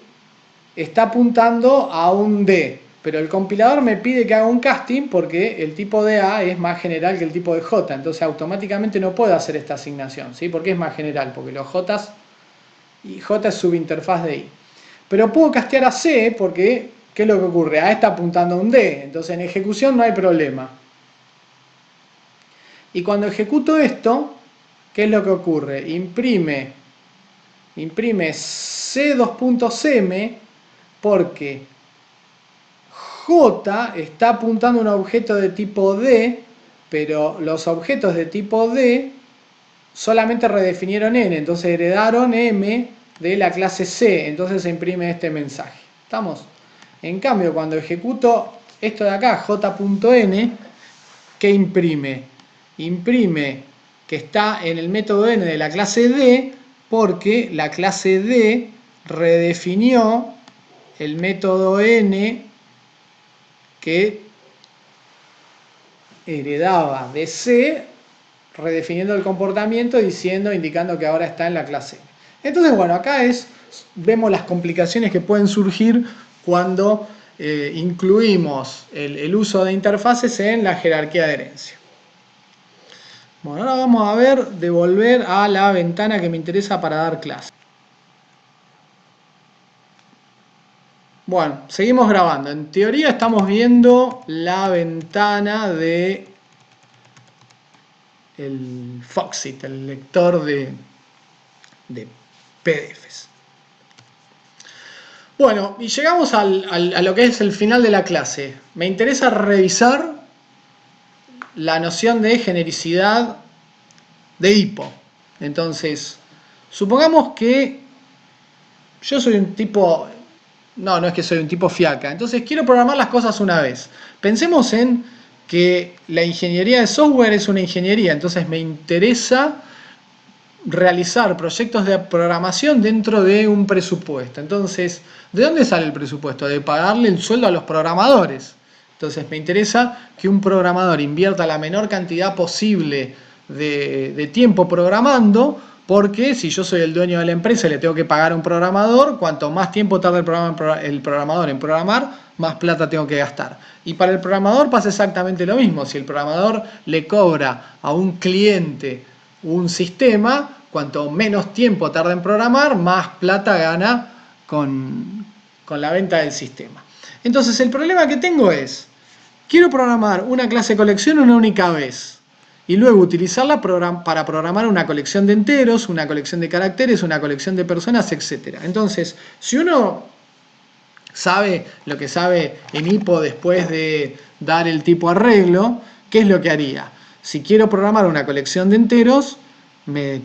A: está apuntando a un D. Pero el compilador me pide que haga un casting porque el tipo de A es más general que el tipo de J. Entonces automáticamente no puedo hacer esta asignación. ¿Sí? ¿Por qué es más general? Porque los J y J es subinterfaz de I. Pero puedo castear a C porque, ¿qué es lo que ocurre? A está apuntando a un D. Entonces en ejecución no hay problema. Y cuando ejecuto esto, ¿qué es lo que ocurre? Imprime C2.m porque J está apuntando a un objeto de tipo D, pero los objetos de tipo D solamente redefinieron N, entonces heredaron M de la clase C, entonces se imprime este mensaje. ¿Estamos? En cambio, cuando ejecuto esto de acá, J.N, ¿qué imprime? Imprime que está en el método N de la clase D porque la clase D redefinió el método N que heredaba de C, redefiniendo el comportamiento, indicando que ahora está en la clase N. Entonces, bueno, acá vemos las complicaciones que pueden surgir cuando incluimos el uso de interfaces en la jerarquía de herencia. Bueno, ahora vamos a devolver a la ventana que me interesa para dar clase. Bueno, seguimos grabando. En teoría estamos viendo la ventana de el Foxit, el lector de PDFs. Bueno, y llegamos a lo que es el final de la clase. Me interesa revisar la noción de genericidad de hipo. Entonces, supongamos que yo soy un tipo... No es que soy un tipo fiaca. Entonces quiero programar las cosas una vez. Pensemos en que la ingeniería de software es una ingeniería. Entonces me interesa realizar proyectos de programación dentro de un presupuesto. Entonces, ¿de dónde sale el presupuesto? De pagarle el sueldo a los programadores. Entonces me interesa que un programador invierta la menor cantidad posible de tiempo programando, porque si yo soy el dueño de la empresa y le tengo que pagar a un programador, cuanto más tiempo tarde el programador en programar, más plata tengo que gastar. Y para el programador pasa exactamente lo mismo. Si el programador le cobra a un cliente un sistema, cuanto menos tiempo tarda en programar, más plata gana con la venta del sistema. Entonces el problema que tengo es, quiero programar una clase colección una única vez y luego utilizarla para programar una colección de enteros, una colección de caracteres, una colección de personas, etc. Entonces, si uno sabe lo que sabe en hipo después de dar el tipo arreglo, ¿qué es lo que haría? Si quiero programar una colección de enteros, me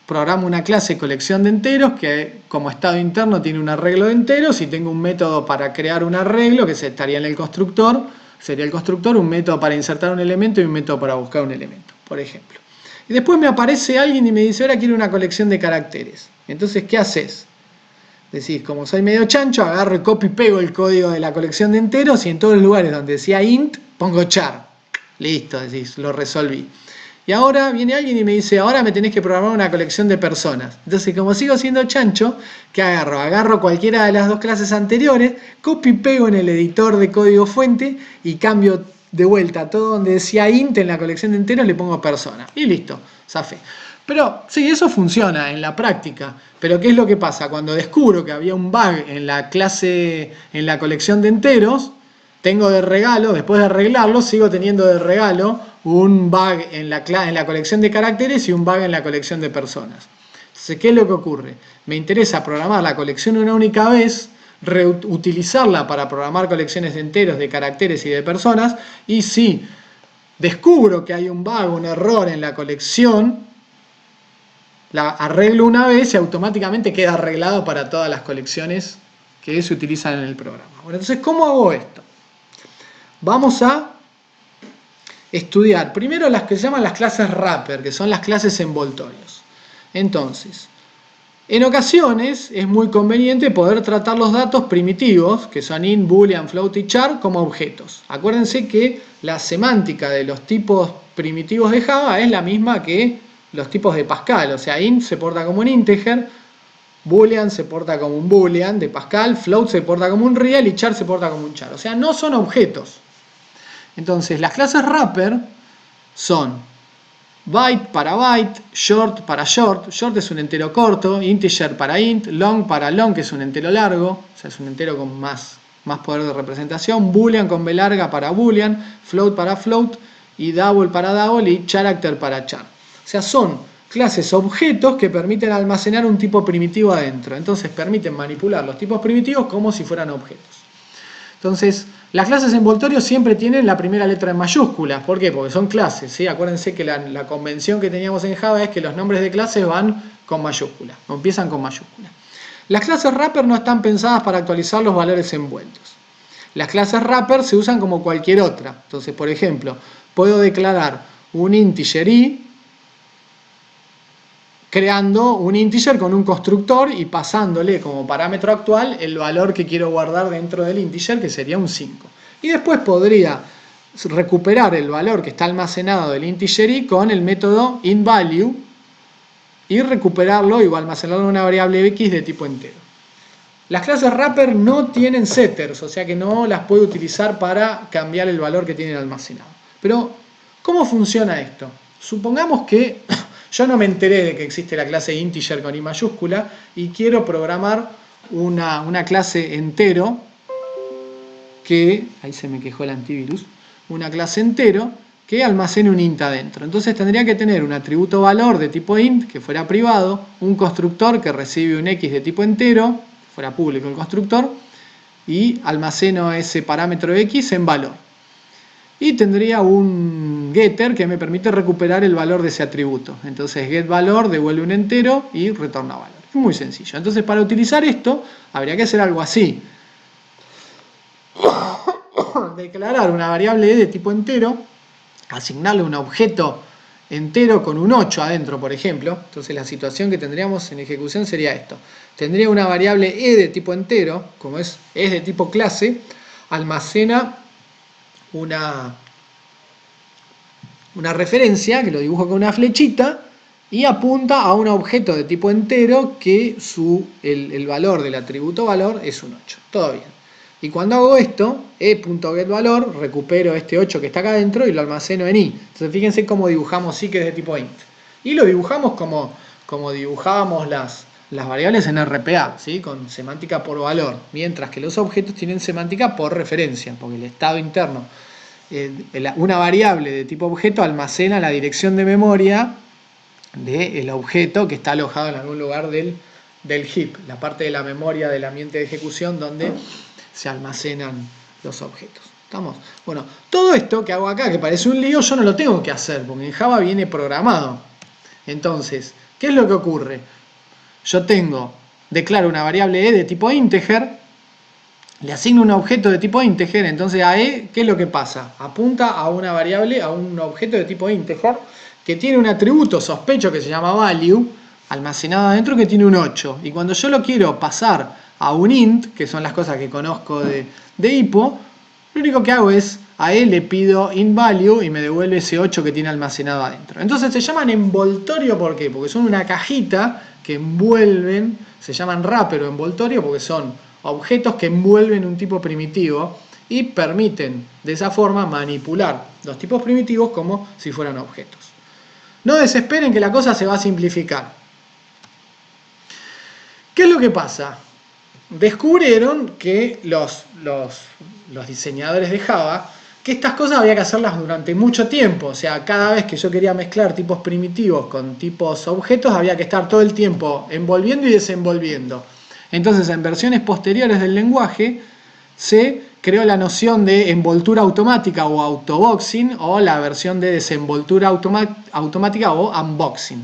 A: programo una clase colección de enteros que como estado interno tiene un arreglo de enteros y tengo un método para crear un arreglo que estaría en el constructor. Sería el constructor, un método para insertar un elemento y un método para buscar un elemento, por ejemplo. Y después me aparece alguien y me dice, ahora quiero una colección de caracteres. Entonces, ¿qué haces? Decís, como soy medio chancho, agarro y copio y pego el código de la colección de enteros y en todos los lugares donde decía int, pongo char. Listo, decís, lo resolví. Y ahora viene alguien y me dice, ahora me tenés que programar una colección de personas. Entonces, como sigo siendo chancho, ¿qué agarro? Agarro cualquiera de las dos clases anteriores, copio y pego en el editor de código fuente y cambio de vuelta todo donde decía int en la colección de enteros, le pongo persona. Y listo, zafé. Pero sí, eso funciona en la práctica. Pero ¿qué es lo que pasa? Cuando descubro que había un bug en la clase, en la colección de enteros, tengo de regalo, después de arreglarlo, sigo teniendo de regalo un bug en la colección de caracteres y un bug en la colección de personas. Entonces, ¿qué es lo que ocurre? Me interesa programar la colección una única vez, reutilizarla para programar colecciones de enteros, de caracteres y de personas, y si descubro que hay un bug, un error en la colección, la arreglo una vez y automáticamente queda arreglado para todas las colecciones que se utilizan en el programa. Bueno, entonces, ¿cómo hago esto? Vamos a estudiar primero las que se llaman las clases wrapper, que son las clases envoltorios. Entonces, en ocasiones es muy conveniente poder tratar los datos primitivos, que son int, boolean, float y char, como objetos. Acuérdense que la semántica de los tipos primitivos de Java es la misma que los tipos de Pascal. O sea, int se porta como un integer, boolean se porta como un boolean de Pascal, float se porta como un real y char se porta como un char. O sea, no son objetos. Entonces, las clases wrapper son byte para byte, short para short. Short es un entero corto, integer para int, long para long, que es un entero largo, o sea, es un entero con más poder de representación, boolean con b larga para boolean, float para float, y double para double, y character para char. O sea, son clases objetos que permiten almacenar un tipo primitivo adentro. Entonces, permiten manipular los tipos primitivos como si fueran objetos. Entonces, las clases envoltorios siempre tienen la primera letra en mayúsculas. ¿Por qué? Porque son clases, ¿sí? Acuérdense que la convención que teníamos en Java es que los nombres de clases van con mayúsculas, o empiezan con mayúsculas. Las clases wrapper no están pensadas para actualizar los valores envueltos. Las clases wrapper se usan como cualquier otra. Entonces, por ejemplo, puedo declarar un integer i creando un integer con un constructor y pasándole como parámetro actual el valor que quiero guardar dentro del integer, que sería un 5. Y después podría recuperar el valor que está almacenado del integer i con el método inValue, y recuperarlo o almacenarlo en una variable X de tipo entero. Las clases wrapper no tienen setters, o sea que no las puedo utilizar para cambiar el valor que tienen almacenado. Pero, ¿cómo funciona esto? Supongamos que yo no me enteré de que existe la clase integer con I mayúscula y quiero programar una clase entero que, ahí se me quejó el antivirus, una clase entero que almacene un int adentro. Entonces tendría que tener un atributo valor de tipo int que fuera privado, un constructor que recibe un x de tipo entero, fuera público el constructor, y almaceno ese parámetro x en valor. Y tendría un getter que me permite recuperar el valor de ese atributo. Entonces getValor devuelve un entero y retorna valor. Es muy sencillo. Entonces para utilizar esto habría que hacer algo así. Declarar una variable e de tipo entero, asignarle un objeto entero con un 8 adentro, por ejemplo. Entonces la situación que tendríamos en ejecución sería esto. Tendría una variable e de tipo entero, como es de tipo clase, almacena una referencia, que lo dibujo con una flechita, y apunta a un objeto de tipo entero que el valor del atributo valor es un 8. Todo bien. Y cuando hago esto, e.getValor, recupero este 8 que está acá adentro y lo almaceno en i. Entonces fíjense cómo dibujamos i que es de tipo int. Y lo dibujamos como dibujábamos las variables en RPA, ¿sí? Con semántica por valor, mientras que los objetos tienen semántica por referencia, porque el estado interno, una variable de tipo objeto almacena la dirección de memoria del objeto que está alojado en algún lugar del heap, la parte de la memoria del ambiente de ejecución donde se almacenan los objetos. ¿Estamos? Bueno, todo esto que hago acá, que parece un lío, yo no lo tengo que hacer, porque en Java viene programado. Entonces, ¿qué es lo que ocurre? Yo declaro una variable e de tipo integer, le asigno un objeto de tipo integer, entonces a e, ¿qué es lo que pasa? Apunta a una variable, a un objeto de tipo integer, que tiene un atributo sospecho que se llama value, almacenado adentro, que tiene un 8. Y cuando yo lo quiero pasar a un int, que son las cosas que conozco de Hippo, lo único que hago es a él le pido int value y me devuelve ese 8 que tiene almacenado adentro. Entonces se llaman envoltorio, ¿por qué? Porque son una cajita que envuelven, se llaman wrapper o envoltorio porque son objetos que envuelven un tipo primitivo y permiten de esa forma manipular los tipos primitivos como si fueran objetos. No desesperen que la cosa se va a simplificar. ¿Qué es lo que pasa? Descubrieron que los diseñadores de Java que estas cosas había que hacerlas durante mucho tiempo. O sea, cada vez que yo quería mezclar tipos primitivos con tipos objetos había que estar todo el tiempo envolviendo y desenvolviendo. Entonces, en versiones posteriores del lenguaje se creó la noción de envoltura automática o autoboxing, o la versión de desenvoltura automática o unboxing.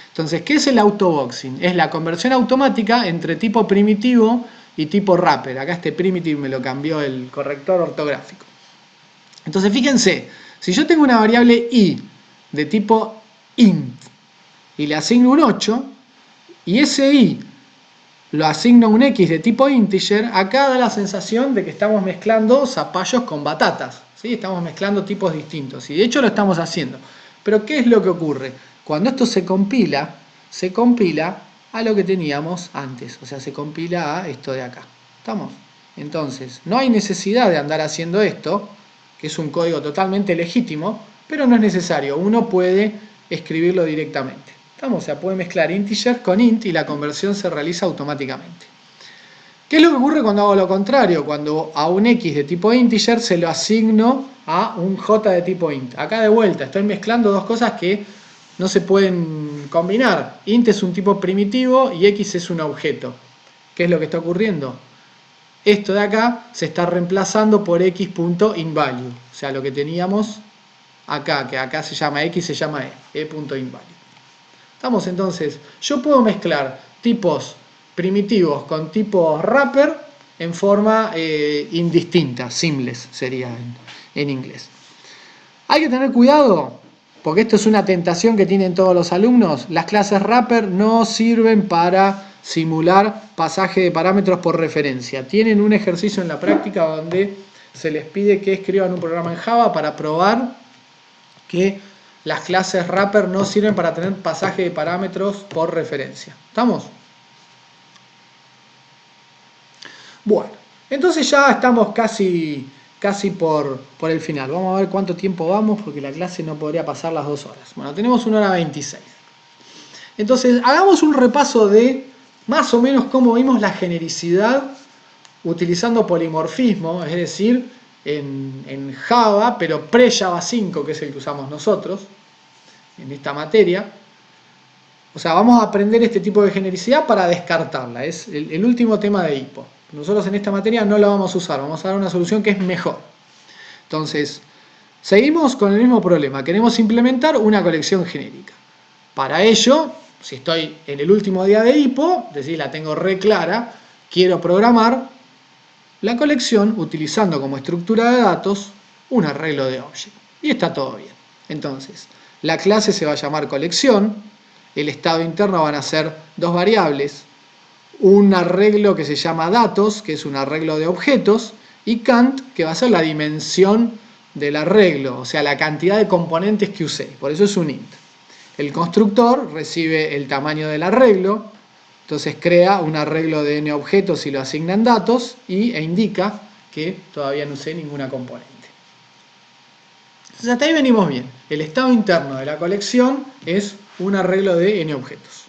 A: Entonces, ¿qué es el autoboxing? Es la conversión automática entre tipo primitivo y tipo wrapper. Acá este primitive me lo cambió el corrector ortográfico. Entonces, fíjense, si yo tengo una variable i de tipo int y le asigno un 8, y ese i lo asigno a un x de tipo integer, acá da la sensación de que estamos mezclando zapallos con batatas, ¿sí? Estamos mezclando tipos distintos, y de hecho lo estamos haciendo. Pero ¿qué es lo que ocurre? Cuando esto se compila a lo que teníamos antes, o sea, se compila a esto de acá. ¿Estamos? Entonces, no hay necesidad de andar haciendo esto, que es un código totalmente legítimo, pero no es necesario, uno puede escribirlo directamente. ¿Estamos? O sea, puede mezclar integer con int y la conversión se realiza automáticamente. ¿Qué es lo que ocurre cuando hago lo contrario? Cuando a un x de tipo integer se lo asigno a un j de tipo int. Acá de vuelta estoy mezclando dos cosas que no se pueden combinar. Int es un tipo primitivo y x es un objeto. ¿Qué es lo que está ocurriendo? Esto de acá se está reemplazando por x.invalue. O sea, lo que teníamos acá, que acá se llama x, se llama e.invalue. ¿Estamos? Entonces, yo puedo mezclar tipos primitivos con tipos wrapper en forma indistinta, seamless sería en inglés. Hay que tener cuidado, porque esto es una tentación que tienen todos los alumnos. Las clases wrapper no sirven para simular pasaje de parámetros por referencia. Tienen un ejercicio en la práctica donde se les pide que escriban un programa en Java para probar que las clases wrapper no sirven para tener pasaje de parámetros por referencia. ¿Estamos? Bueno, entonces ya estamos casi por el final. Vamos a ver cuánto tiempo vamos, porque la clase no podría pasar las 2 horas. Bueno, tenemos 1 hora 26. Entonces, hagamos un repaso de más o menos cómo vimos la genericidad utilizando polimorfismo, es decir, en Java, pero pre-Java 5, que es el que usamos nosotros en esta materia. O sea, vamos a aprender este tipo de genericidad para descartarla. Es el último tema de HIPPO. Nosotros en esta materia no la vamos a usar, vamos a dar una solución que es mejor. Entonces, seguimos con el mismo problema. Queremos implementar una colección genérica. Para ello, si estoy en el último día de HIPPO, es decir, la tengo re clara, quiero programar la colección utilizando como estructura de datos un arreglo de object. Y está todo bien. Entonces, la clase se va a llamar colección, el estado interno van a ser 2 variables, un arreglo que se llama datos, que es un arreglo de objetos, y count, que va a ser la dimensión del arreglo, o sea, la cantidad de componentes que usé. Por eso es un int. El constructor recibe el tamaño del arreglo, entonces crea un arreglo de n objetos y lo asigna en datos e indica que todavía no usé ninguna componente. Entonces hasta ahí venimos bien. El estado interno de la colección es un arreglo de n objetos.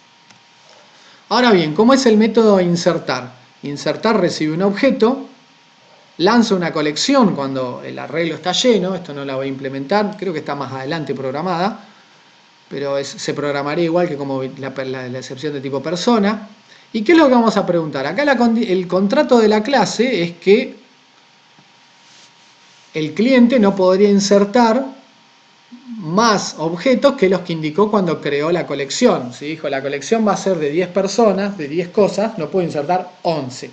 A: Ahora bien, ¿cómo es el método insertar? Insertar recibe un objeto, lanza una colección cuando el arreglo está lleno, esto no la voy a implementar, creo que está más adelante programada, pero se programaría igual que como la excepción de tipo persona. ¿Y qué es lo que vamos a preguntar? Acá el contrato de la clase es que el cliente no podría insertar más objetos que los que indicó cuando creó la colección. Si dijo la colección va a ser de 10 personas, de 10 cosas, no puedo insertar 11.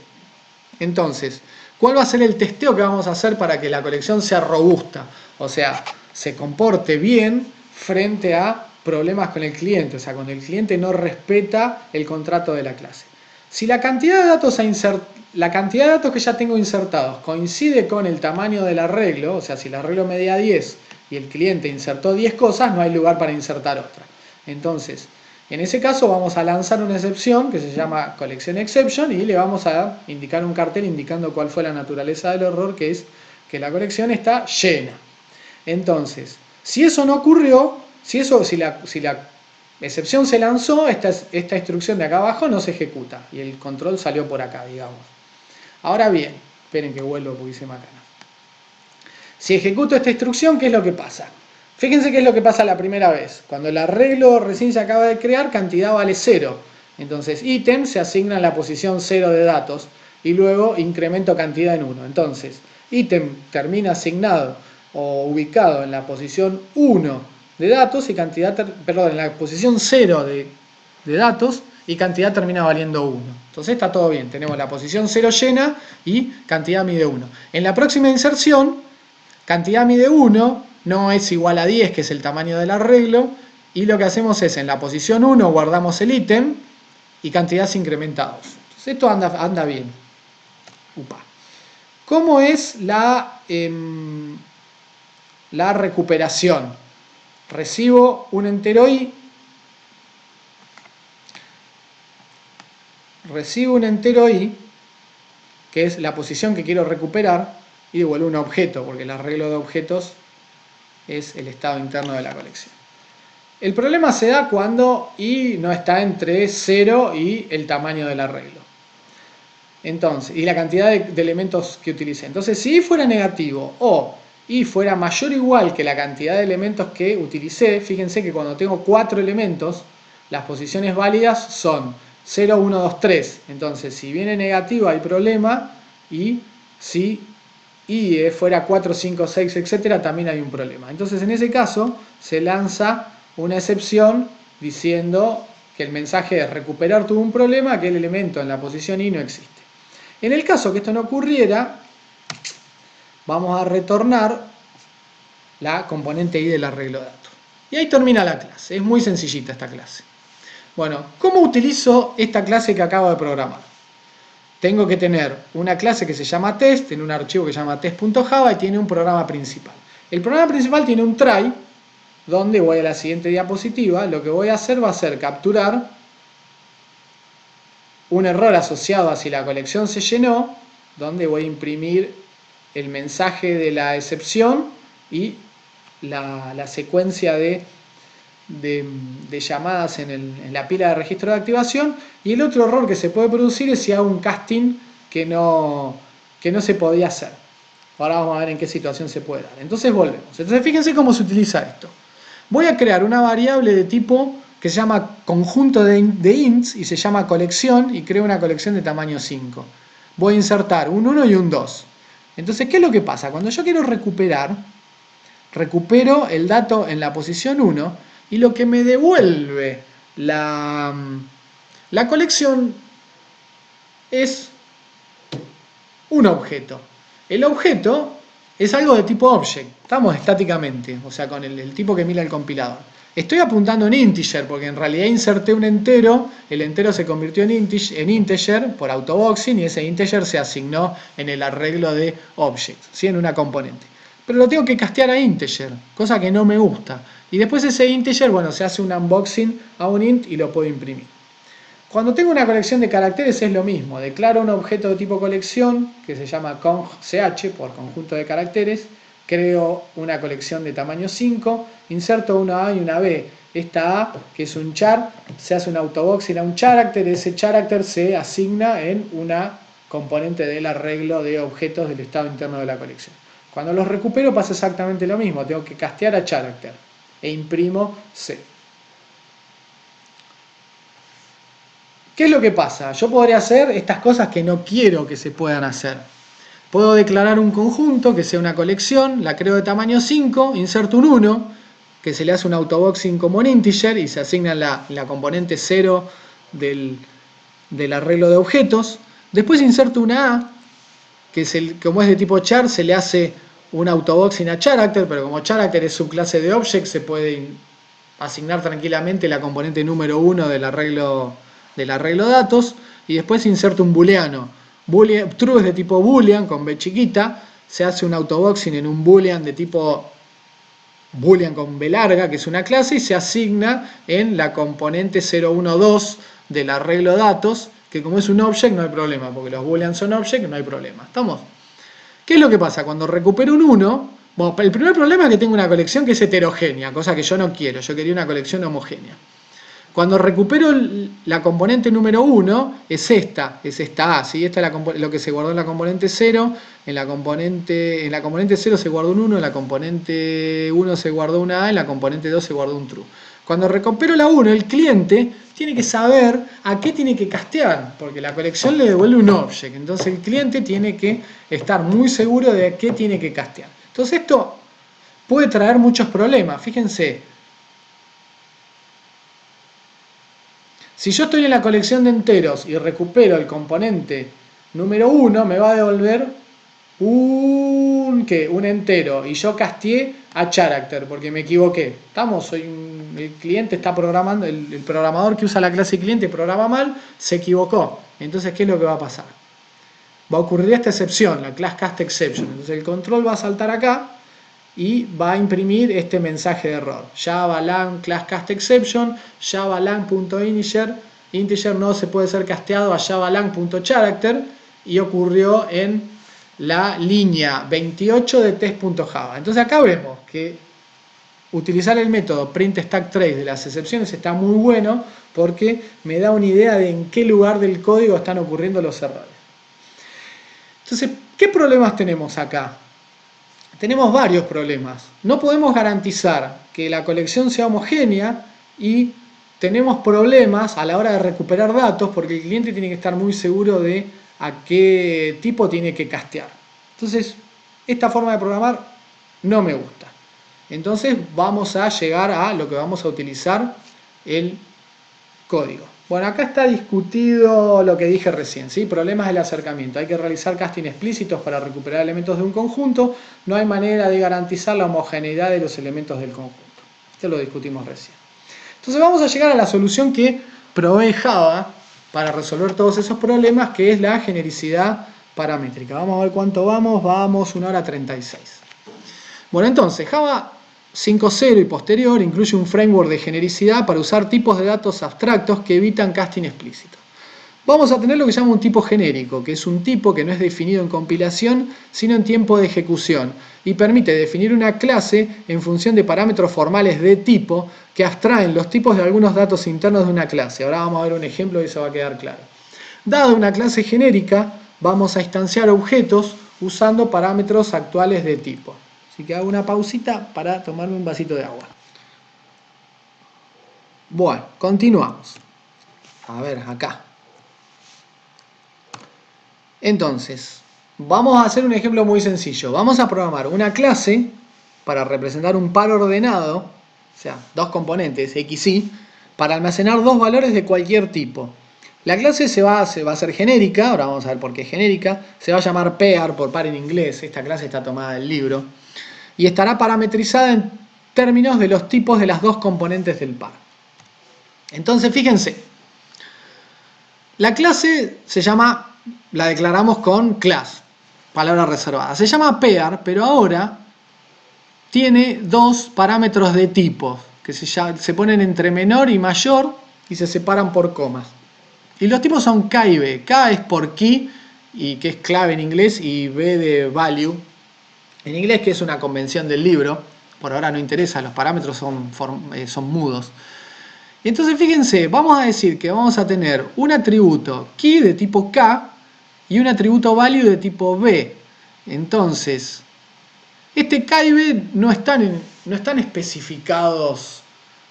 A: Entonces, ¿cuál va a ser el testeo que vamos a hacer para que la colección sea robusta? O sea, se comporte bien frente a problemas con el cliente, o sea, cuando el cliente no respeta el contrato de la clase. Si la cantidad de datos que ya tengo insertados coincide con el tamaño del arreglo, o sea, si el arreglo medía 10 y el cliente insertó 10 cosas, no hay lugar para insertar otra. Entonces, en ese caso vamos a lanzar una excepción que se llama collection exception y le vamos a indicar un cartel indicando cuál fue la naturaleza del error, que es que la colección está llena. Entonces, si eso no ocurrió, si la excepción se lanzó, esta instrucción de acá abajo no se ejecuta y el control salió por acá, digamos. Ahora bien, esperen que vuelvo porque hice macana. Si ejecuto esta instrucción, ¿qué es lo que pasa? Fíjense qué es lo que pasa la primera vez. Cuando el arreglo recién se acaba de crear, cantidad vale 0. Entonces, ítem se asigna en la posición 0 de datos y luego incremento cantidad en 1. Entonces, ítem termina asignado o ubicado en la posición 1 de datos y cantidad, perdón, en la posición 0 de datos y cantidad termina valiendo 1. Entonces está todo bien. Tenemos la posición 0 llena y cantidad mide 1. En la próxima inserción, cantidad mide 1, no es igual a 10, que es el tamaño del arreglo, y lo que hacemos es en la posición 1 guardamos el ítem y cantidad se incrementa 2. Entonces esto anda bien. Upa. ¿Cómo es la recuperación? Recibo un entero i, que es la posición que quiero recuperar, y devuelvo un objeto, porque el arreglo de objetos es el estado interno de la colección. El problema se da cuando i no está entre 0 y el tamaño del arreglo. Entonces, y la cantidad de elementos que utilicé. Entonces, si i fuera negativo o i fuera mayor o igual que la cantidad de elementos que utilicé, fíjense que cuando tengo 4 elementos, las posiciones válidas son 0, 1, 2, 3. Entonces, si viene negativo hay problema, y si i fuera 4, 5, 6, etc., también hay un problema. Entonces, en ese caso, se lanza una excepción diciendo que el mensaje es recuperar tuvo un problema, que el elemento en la posición i no existe. En el caso que esto no ocurriera, vamos a retornar la componente i del arreglo de datos. Y ahí termina la clase. Es muy sencillita esta clase. Bueno, ¿cómo utilizo esta clase que acabo de programar? Tengo que tener una clase que se llama test en un archivo que se llama test.java y tiene un programa principal. El programa principal tiene un try donde voy a la siguiente diapositiva. Lo que voy a hacer va a ser capturar un error asociado a si la colección se llenó, donde voy a imprimir el mensaje de la excepción y la secuencia de llamadas en la pila de registro de activación. Y el otro error que se puede producir es si hago un casting que no se podía hacer. Ahora vamos a ver en qué situación se puede dar. Entonces volvemos. Entonces fíjense cómo se utiliza esto. Voy a crear una variable de tipo que se llama conjunto de ints y se llama colección, y creo una colección de tamaño 5. Voy a insertar un 1 y un 2. Entonces, ¿qué es lo que pasa? Cuando yo quiero recuperar, recupero el dato en la posición 1 y lo que me devuelve la colección es un objeto. El objeto es algo de tipo object, estamos estáticamente, o sea, con el tipo que mira el compilador. Estoy apuntando en integer porque en realidad inserté un entero, el entero se convirtió en integer por autoboxing y ese integer se asignó en el arreglo de object, ¿sí? En una componente. Pero lo tengo que castear a integer, cosa que no me gusta. Y después ese integer, bueno, se hace un unboxing a un int y lo puedo imprimir. Cuando tengo una colección de caracteres es lo mismo. Declaro un objeto de tipo colección que se llama conch por conjunto de caracteres. Creo una colección de tamaño 5. Inserto una A y una B. Esta A, que es un char, se hace un autoboxing a un character. Ese character se asigna en una componente del arreglo de objetos del estado interno de la colección. Cuando los recupero pasa exactamente lo mismo. Tengo que castear a character e imprimo C. ¿Qué es lo que pasa? Yo podría hacer estas cosas que no quiero que se puedan hacer. Puedo declarar un conjunto que sea una colección, la creo de tamaño 5, inserto un 1, que se le hace un autoboxing como un integer y se asigna la componente 0 del arreglo de objetos. Después inserto una A, que como es de tipo char, se le hace un autoboxing a character, pero como character es subclase de object, se puede asignar tranquilamente la componente número 1 del arreglo de datos, y después inserto un booleano. True es de tipo boolean con B chiquita, se hace un autoboxing en un boolean de tipo boolean con B larga, que es una clase, y se asigna en la componente 012 del arreglo de datos, que como es un object no hay problema, porque los booleans son object, no hay problema. ¿Estamos? ¿Qué es lo que pasa? Cuando recupero un 1, bueno, el primer problema es que tengo una colección que es heterogénea, cosa que yo no quiero, yo quería una colección homogénea. Cuando recupero la componente número 1, es esta A, ¿sí? Esta es lo que se guardó en la componente 0, en la componente 0 se guardó un 1, en la componente 1 se guardó una A, en la componente 2 se guardó un true. Cuando recupero la 1, el cliente tiene que saber a qué tiene que castear, porque la colección le devuelve un object, entonces el cliente tiene que estar muy seguro de a qué tiene que castear. Entonces esto puede traer muchos problemas, fíjense. Si yo estoy en la colección de enteros y recupero el componente número 1, me va a devolver un entero y yo casteé a character porque me equivoqué. El cliente está programando, el programador que usa la clase cliente programa mal, se equivocó. Entonces, ¿qué es lo que va a pasar? Va a ocurrir esta excepción, la class cast exception. Entonces el control va a saltar acá y va a imprimir este mensaje de error. Java lang class cast exception, java lang.integer no se puede ser casteado a java lang.character, y ocurrió en la línea 28 de test.java. Entonces acá vemos que utilizar el método print stack trace de las excepciones está muy bueno porque me da una idea de en qué lugar del código están ocurriendo los errores. Entonces, ¿qué problemas tenemos acá? Tenemos varios problemas. No podemos garantizar que la colección sea homogénea y tenemos problemas a la hora de recuperar datos porque el cliente tiene que estar muy seguro de a qué tipo tiene que castear. Entonces, esta forma de programar no me gusta. Entonces, vamos a llegar a lo que vamos a utilizar, el código. Bueno, acá está discutido lo que dije recién, ¿sí? Problemas del acercamiento. Hay que realizar casting explícitos para recuperar elementos de un conjunto. No hay manera de garantizar la homogeneidad de los elementos del conjunto. Esto lo discutimos recién. Entonces vamos a llegar a la solución que provee Java para resolver todos esos problemas, que es la genericidad paramétrica. Vamos a ver cuánto vamos. Vamos 1 hora 36. Bueno, entonces Java 5.0 y posterior incluye un framework de genericidad para usar tipos de datos abstractos que evitan casting explícito. Vamos a tener lo que se llama un tipo genérico, que es un tipo que no es definido en compilación, sino en tiempo de ejecución, y permite definir una clase en función de parámetros formales de tipo que abstraen los tipos de algunos datos internos de una clase. Ahora vamos a ver un ejemplo y eso va a quedar claro. Dada una clase genérica, vamos a instanciar objetos usando parámetros actuales de tipo. Así que hago una pausita para tomarme un vasito de agua. Bueno, continuamos. A ver, acá. Entonces, vamos a hacer un ejemplo muy sencillo. Vamos a programar una clase para representar un par ordenado, o sea, dos componentes, x, y, para almacenar dos valores de cualquier tipo. La clase se va a hacer genérica, ahora vamos a ver por qué es genérica, se va a llamar pear, por par en inglés, esta clase está tomada del libro, y estará parametrizada en términos de los tipos de las dos componentes del par. Entonces, fíjense, la clase se llama, la declaramos con class, palabra reservada. Se llama pear, pero ahora tiene dos parámetros de tipo que se ponen entre menor y mayor y se separan por comas. Y los tipos son K y B. K es por key, y que es clave en inglés, y B de value en inglés, que es una convención del libro. Por ahora no interesa, los parámetros son mudos. Entonces fíjense, vamos a decir que vamos a tener un atributo key de tipo K y un atributo value de tipo B. Entonces, este K y B no están especificados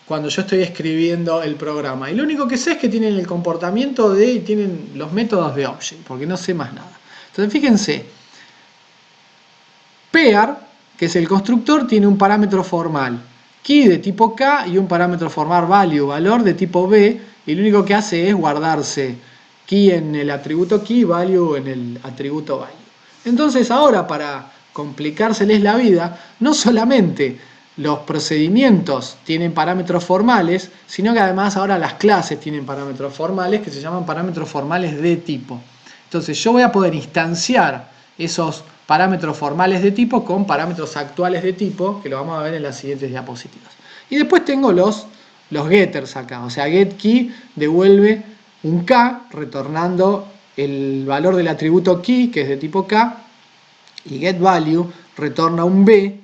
A: cuando yo estoy escribiendo el programa. Y lo único que sé es que tienen el comportamiento y tienen los métodos de object, porque no sé más nada. Entonces fíjense, pear, que es el constructor, tiene un parámetro formal key de tipo K y un parámetro formal value, valor de tipo B, y lo único que hace es guardarse key en el atributo key, value en el atributo value. Entonces ahora, para complicárseles la vida, no solamente los procedimientos tienen parámetros formales, sino que además ahora las clases tienen parámetros formales que se llaman parámetros formales de tipo. Entonces yo voy a poder instanciar esos parámetros formales de tipo con parámetros actuales de tipo, que lo vamos a ver en las siguientes diapositivas. Y después tengo los getters acá, o sea, getKey devuelve un K retornando el valor del atributo key, que es de tipo K, y getValue retorna un B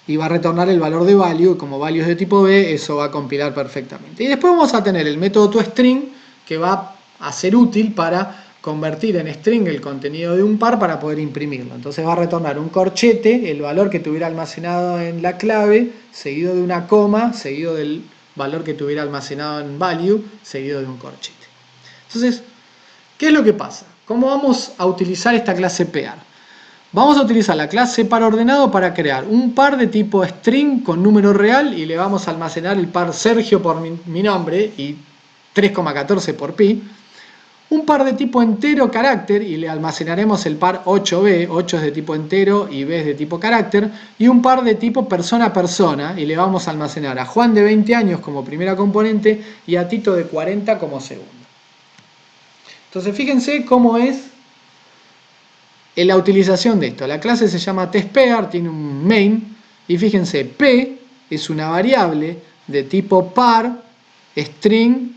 A: y va a retornar el valor de value, y como value es de tipo B, eso va a compilar perfectamente. Y después vamos a tener el método toString, que va a ser útil para convertir en string el contenido de un par para poder imprimirlo. Entonces va a retornar un corchete, el valor que tuviera almacenado en la clave, seguido de una coma, seguido del valor que tuviera almacenado en value, seguido de un corchete. Entonces, ¿qué es lo que pasa? ¿Cómo vamos a utilizar esta clase pear? Vamos a utilizar la clase par ordenado para crear un par de tipo string con número real, y le vamos a almacenar el par Sergio por mi nombre y 3,14 por pi. Un par de tipo entero carácter, y le almacenaremos el par 8b, 8 es de tipo entero y b es de tipo carácter, y un par de tipo persona a persona, y le vamos a almacenar a Juan de 20 años como primera componente y a Tito de 40 como segunda. Entonces fíjense cómo es la utilización de esto. La clase se llama testpear, tiene un main, y fíjense, p es una variable de tipo par, string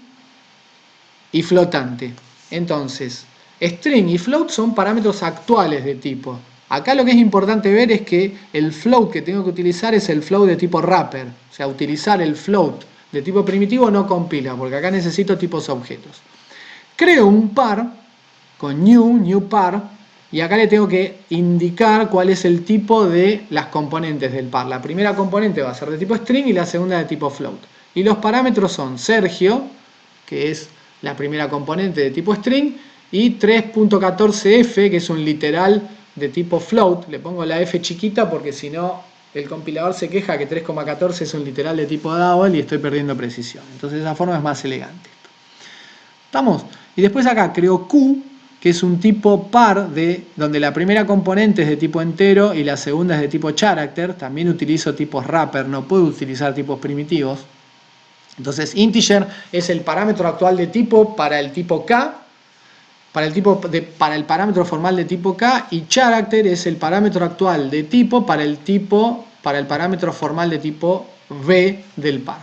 A: y flotante. Entonces, string y float son parámetros actuales de tipo. Acá lo que es importante ver es que el float que tengo que utilizar es el float de tipo wrapper. O sea, utilizar el float de tipo primitivo no compila, porque acá necesito tipos objetos. Creo un par con new par, y acá le tengo que indicar cuál es el tipo de las componentes del par. La primera componente va a ser de tipo string y la segunda de tipo float. Y los parámetros son Sergio, que es la primera componente de tipo string, y 3.14f, que es un literal de tipo float. Le pongo la f chiquita porque si no el compilador se queja que 3,14 es un literal de tipo double y estoy perdiendo precisión. Entonces de esa forma es más elegante. ¿Estamos? Y después acá creo Q, que es un tipo par donde la primera componente es de tipo entero y la segunda es de tipo character. También utilizo tipos wrapper, no puedo utilizar tipos primitivos. Entonces integer es el parámetro actual de tipo para el tipo K, para el parámetro formal de tipo K, y character es el parámetro actual de tipo para el tipo para el parámetro formal de tipo b del par.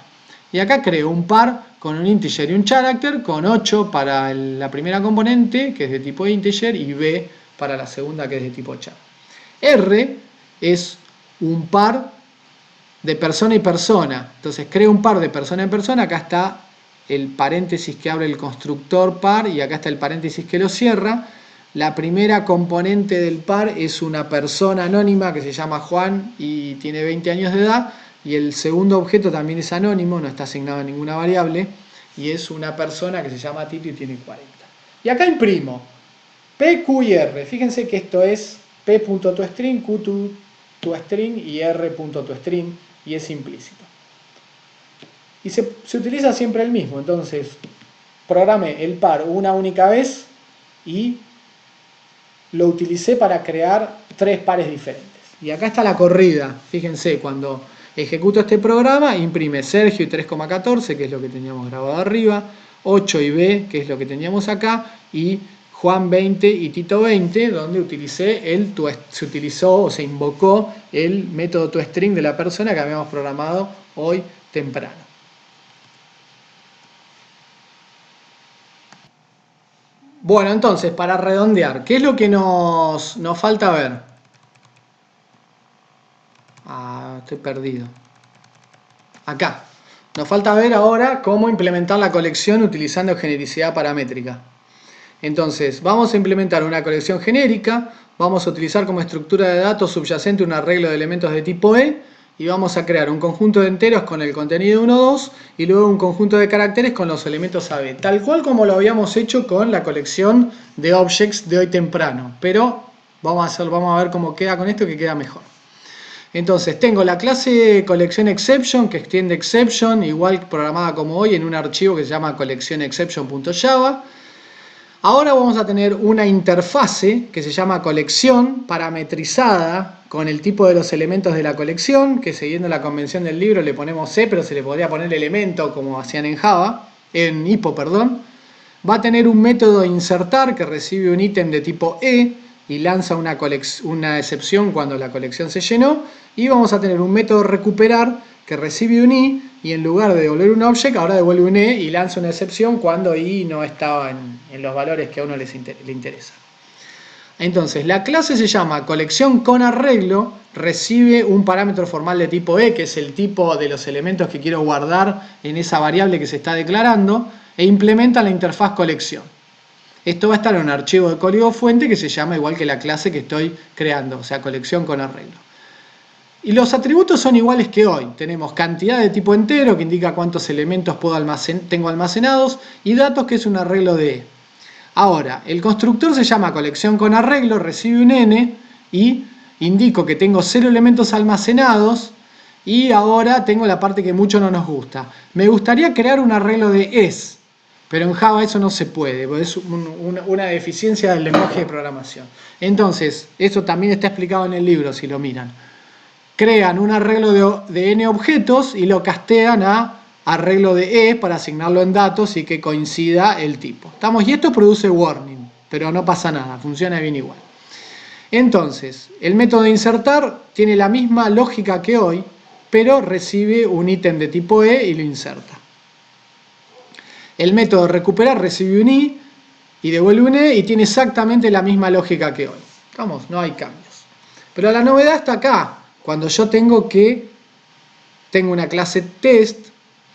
A: Y acá creo un par con un integer y un character, con 8 para la primera componente, que es de tipo integer, y b para la segunda, que es de tipo char. R es un par de persona y persona. Entonces creo un par de persona en persona. Acá está el paréntesis que abre el constructor par y acá está el paréntesis que lo cierra. La primera componente del par es una persona anónima que se llama Juan y tiene 20 años de edad, y el segundo objeto también es anónimo, no está asignado a ninguna variable, y es una persona que se llama Tito y tiene 40. Y acá imprimo P, Q y R. Fíjense que esto es P.toString, Q.toString y R.toString, y es implícito. Y se utiliza siempre el mismo. Entonces, programé el par una única vez y lo utilicé para crear 3 pares diferentes. Y acá está la corrida. Fíjense, cuando ejecuto este programa, imprime Sergio y 3,14, que es lo que teníamos grabado arriba, 8 y B, que es lo que teníamos acá, y Juan 20 y Tito 20, donde se utilizó o se invocó el método toString de la persona que habíamos programado hoy temprano. Bueno, entonces, para redondear, ¿qué es lo que nos falta ver? Estoy perdido. Acá. Nos falta ver ahora cómo implementar la colección utilizando genericidad paramétrica. Entonces, vamos a implementar una colección genérica, vamos a utilizar como estructura de datos subyacente un arreglo de elementos de tipo E, y vamos a crear un conjunto de enteros con el contenido 1, 2, y luego un conjunto de caracteres con los elementos AB, tal cual como lo habíamos hecho con la colección de objects de hoy temprano. Pero vamos a ver cómo queda con esto, que queda mejor. Entonces tengo la clase colección exception, que extiende exception, igual programada como hoy en un archivo que se llama coleccionexception.java. Ahora vamos a tener una interfase que se llama colección, parametrizada con el tipo de los elementos de la colección, que siguiendo la convención del libro le ponemos C, pero se le podría poner elemento como hacían en Java, en Hippo, perdón. Va a tener un método insertar que recibe un ítem de tipo E y lanza una excepción cuando la colección se llenó, y vamos a tener un método recuperar que recibe un I y en lugar de devolver un object ahora devuelve un E y lanza una excepción cuando I no estaba en los valores que a uno le interesa. Entonces la clase se llama colección con arreglo, recibe un parámetro formal de tipo E, que es el tipo de los elementos que quiero guardar en esa variable que se está declarando, e implementa la interfaz colección. Esto va a estar en un archivo de código fuente que se llama igual que la clase que estoy creando, o sea, colección con arreglo. Y los atributos son iguales que hoy. Tenemos cantidad de tipo entero, que indica cuántos elementos tengo almacenados, y datos, que es un arreglo de E. Ahora, el constructor se llama colección con arreglo, recibe un N, y indico que tengo 0 elementos almacenados, y ahora tengo la parte que mucho no nos gusta. Me gustaría crear un arreglo de ES, pero en Java eso no se puede, porque es una deficiencia del lenguaje de programación. Entonces, eso también está explicado en el libro, si lo miran. Crean un arreglo de n objetos y lo castean a arreglo de E para asignarlo en datos y que coincida el tipo. ¿Estamos? Y esto produce warning, pero no pasa nada, funciona bien igual. Entonces, el método de insertar tiene la misma lógica que hoy, pero recibe un ítem de tipo E y lo inserta. El método de recuperar recibe un I y devuelve un E y tiene exactamente la misma lógica que hoy. ¿Estamos? No hay cambios. Pero la novedad está acá. Cuando yo tengo una clase test,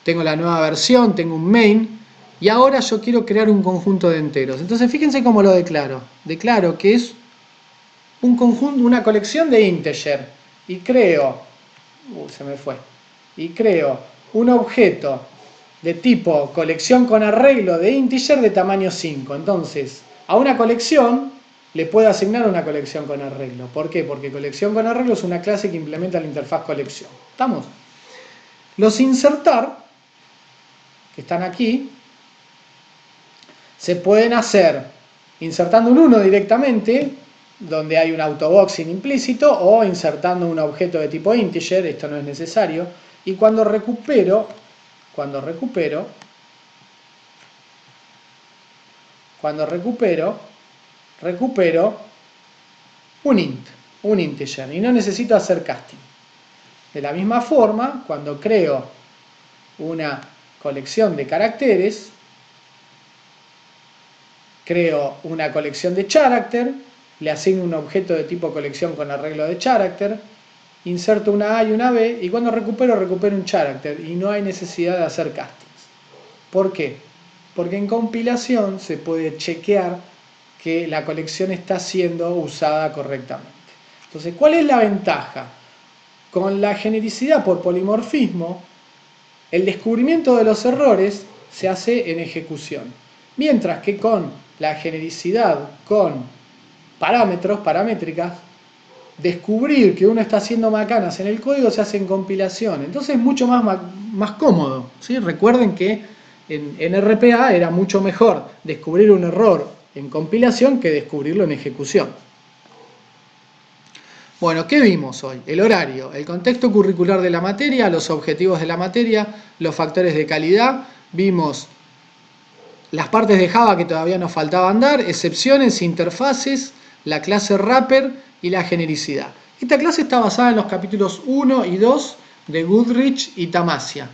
A: tengo la nueva versión, tengo un main, y ahora yo quiero crear un conjunto de enteros. Entonces fíjense cómo lo declaro. Declaro que es un conjunto, una colección de integer, y creo, y creo un objeto de tipo colección con arreglo de integer de tamaño 5. Entonces, a una colección le puedo asignar una colección con arreglo. ¿Por qué? Porque colección con arreglo es una clase que implementa la interfaz colección. ¿Estamos? Los insertar, que están aquí, se pueden hacer insertando un 1 directamente, donde hay un autoboxing implícito, o insertando un objeto de tipo integer, esto no es necesario, y cuando recupero un int, un integer, y no necesito hacer casting. De la misma forma, cuando creo una colección de caracteres, creo una colección de character, le asigno un objeto de tipo colección con arreglo de character, inserto una A y una B, y cuando recupero un character, y no hay necesidad de hacer castings. ¿Por qué? Porque en compilación se puede chequear que la colección está siendo usada correctamente. Entonces, ¿cuál es la ventaja? Con la genericidad por polimorfismo, el descubrimiento de los errores se hace en ejecución, mientras que con la genericidad con parámetros, paramétricas, descubrir que uno está haciendo macanas en el código se hace en compilación. Entonces es mucho más cómodo, ¿sí? Recuerden que en RPA era mucho mejor descubrir un error en compilación que descubrirlo en ejecución. Bueno, ¿qué vimos hoy? El horario, el contexto curricular de la materia, los objetivos de la materia, los factores de calidad. Vimos las partes de Java que todavía nos faltaban dar, excepciones, interfaces, la clase wrapper y la genericidad. Esta clase está basada en los capítulos 1 y 2 de Goodrich y Tamassia.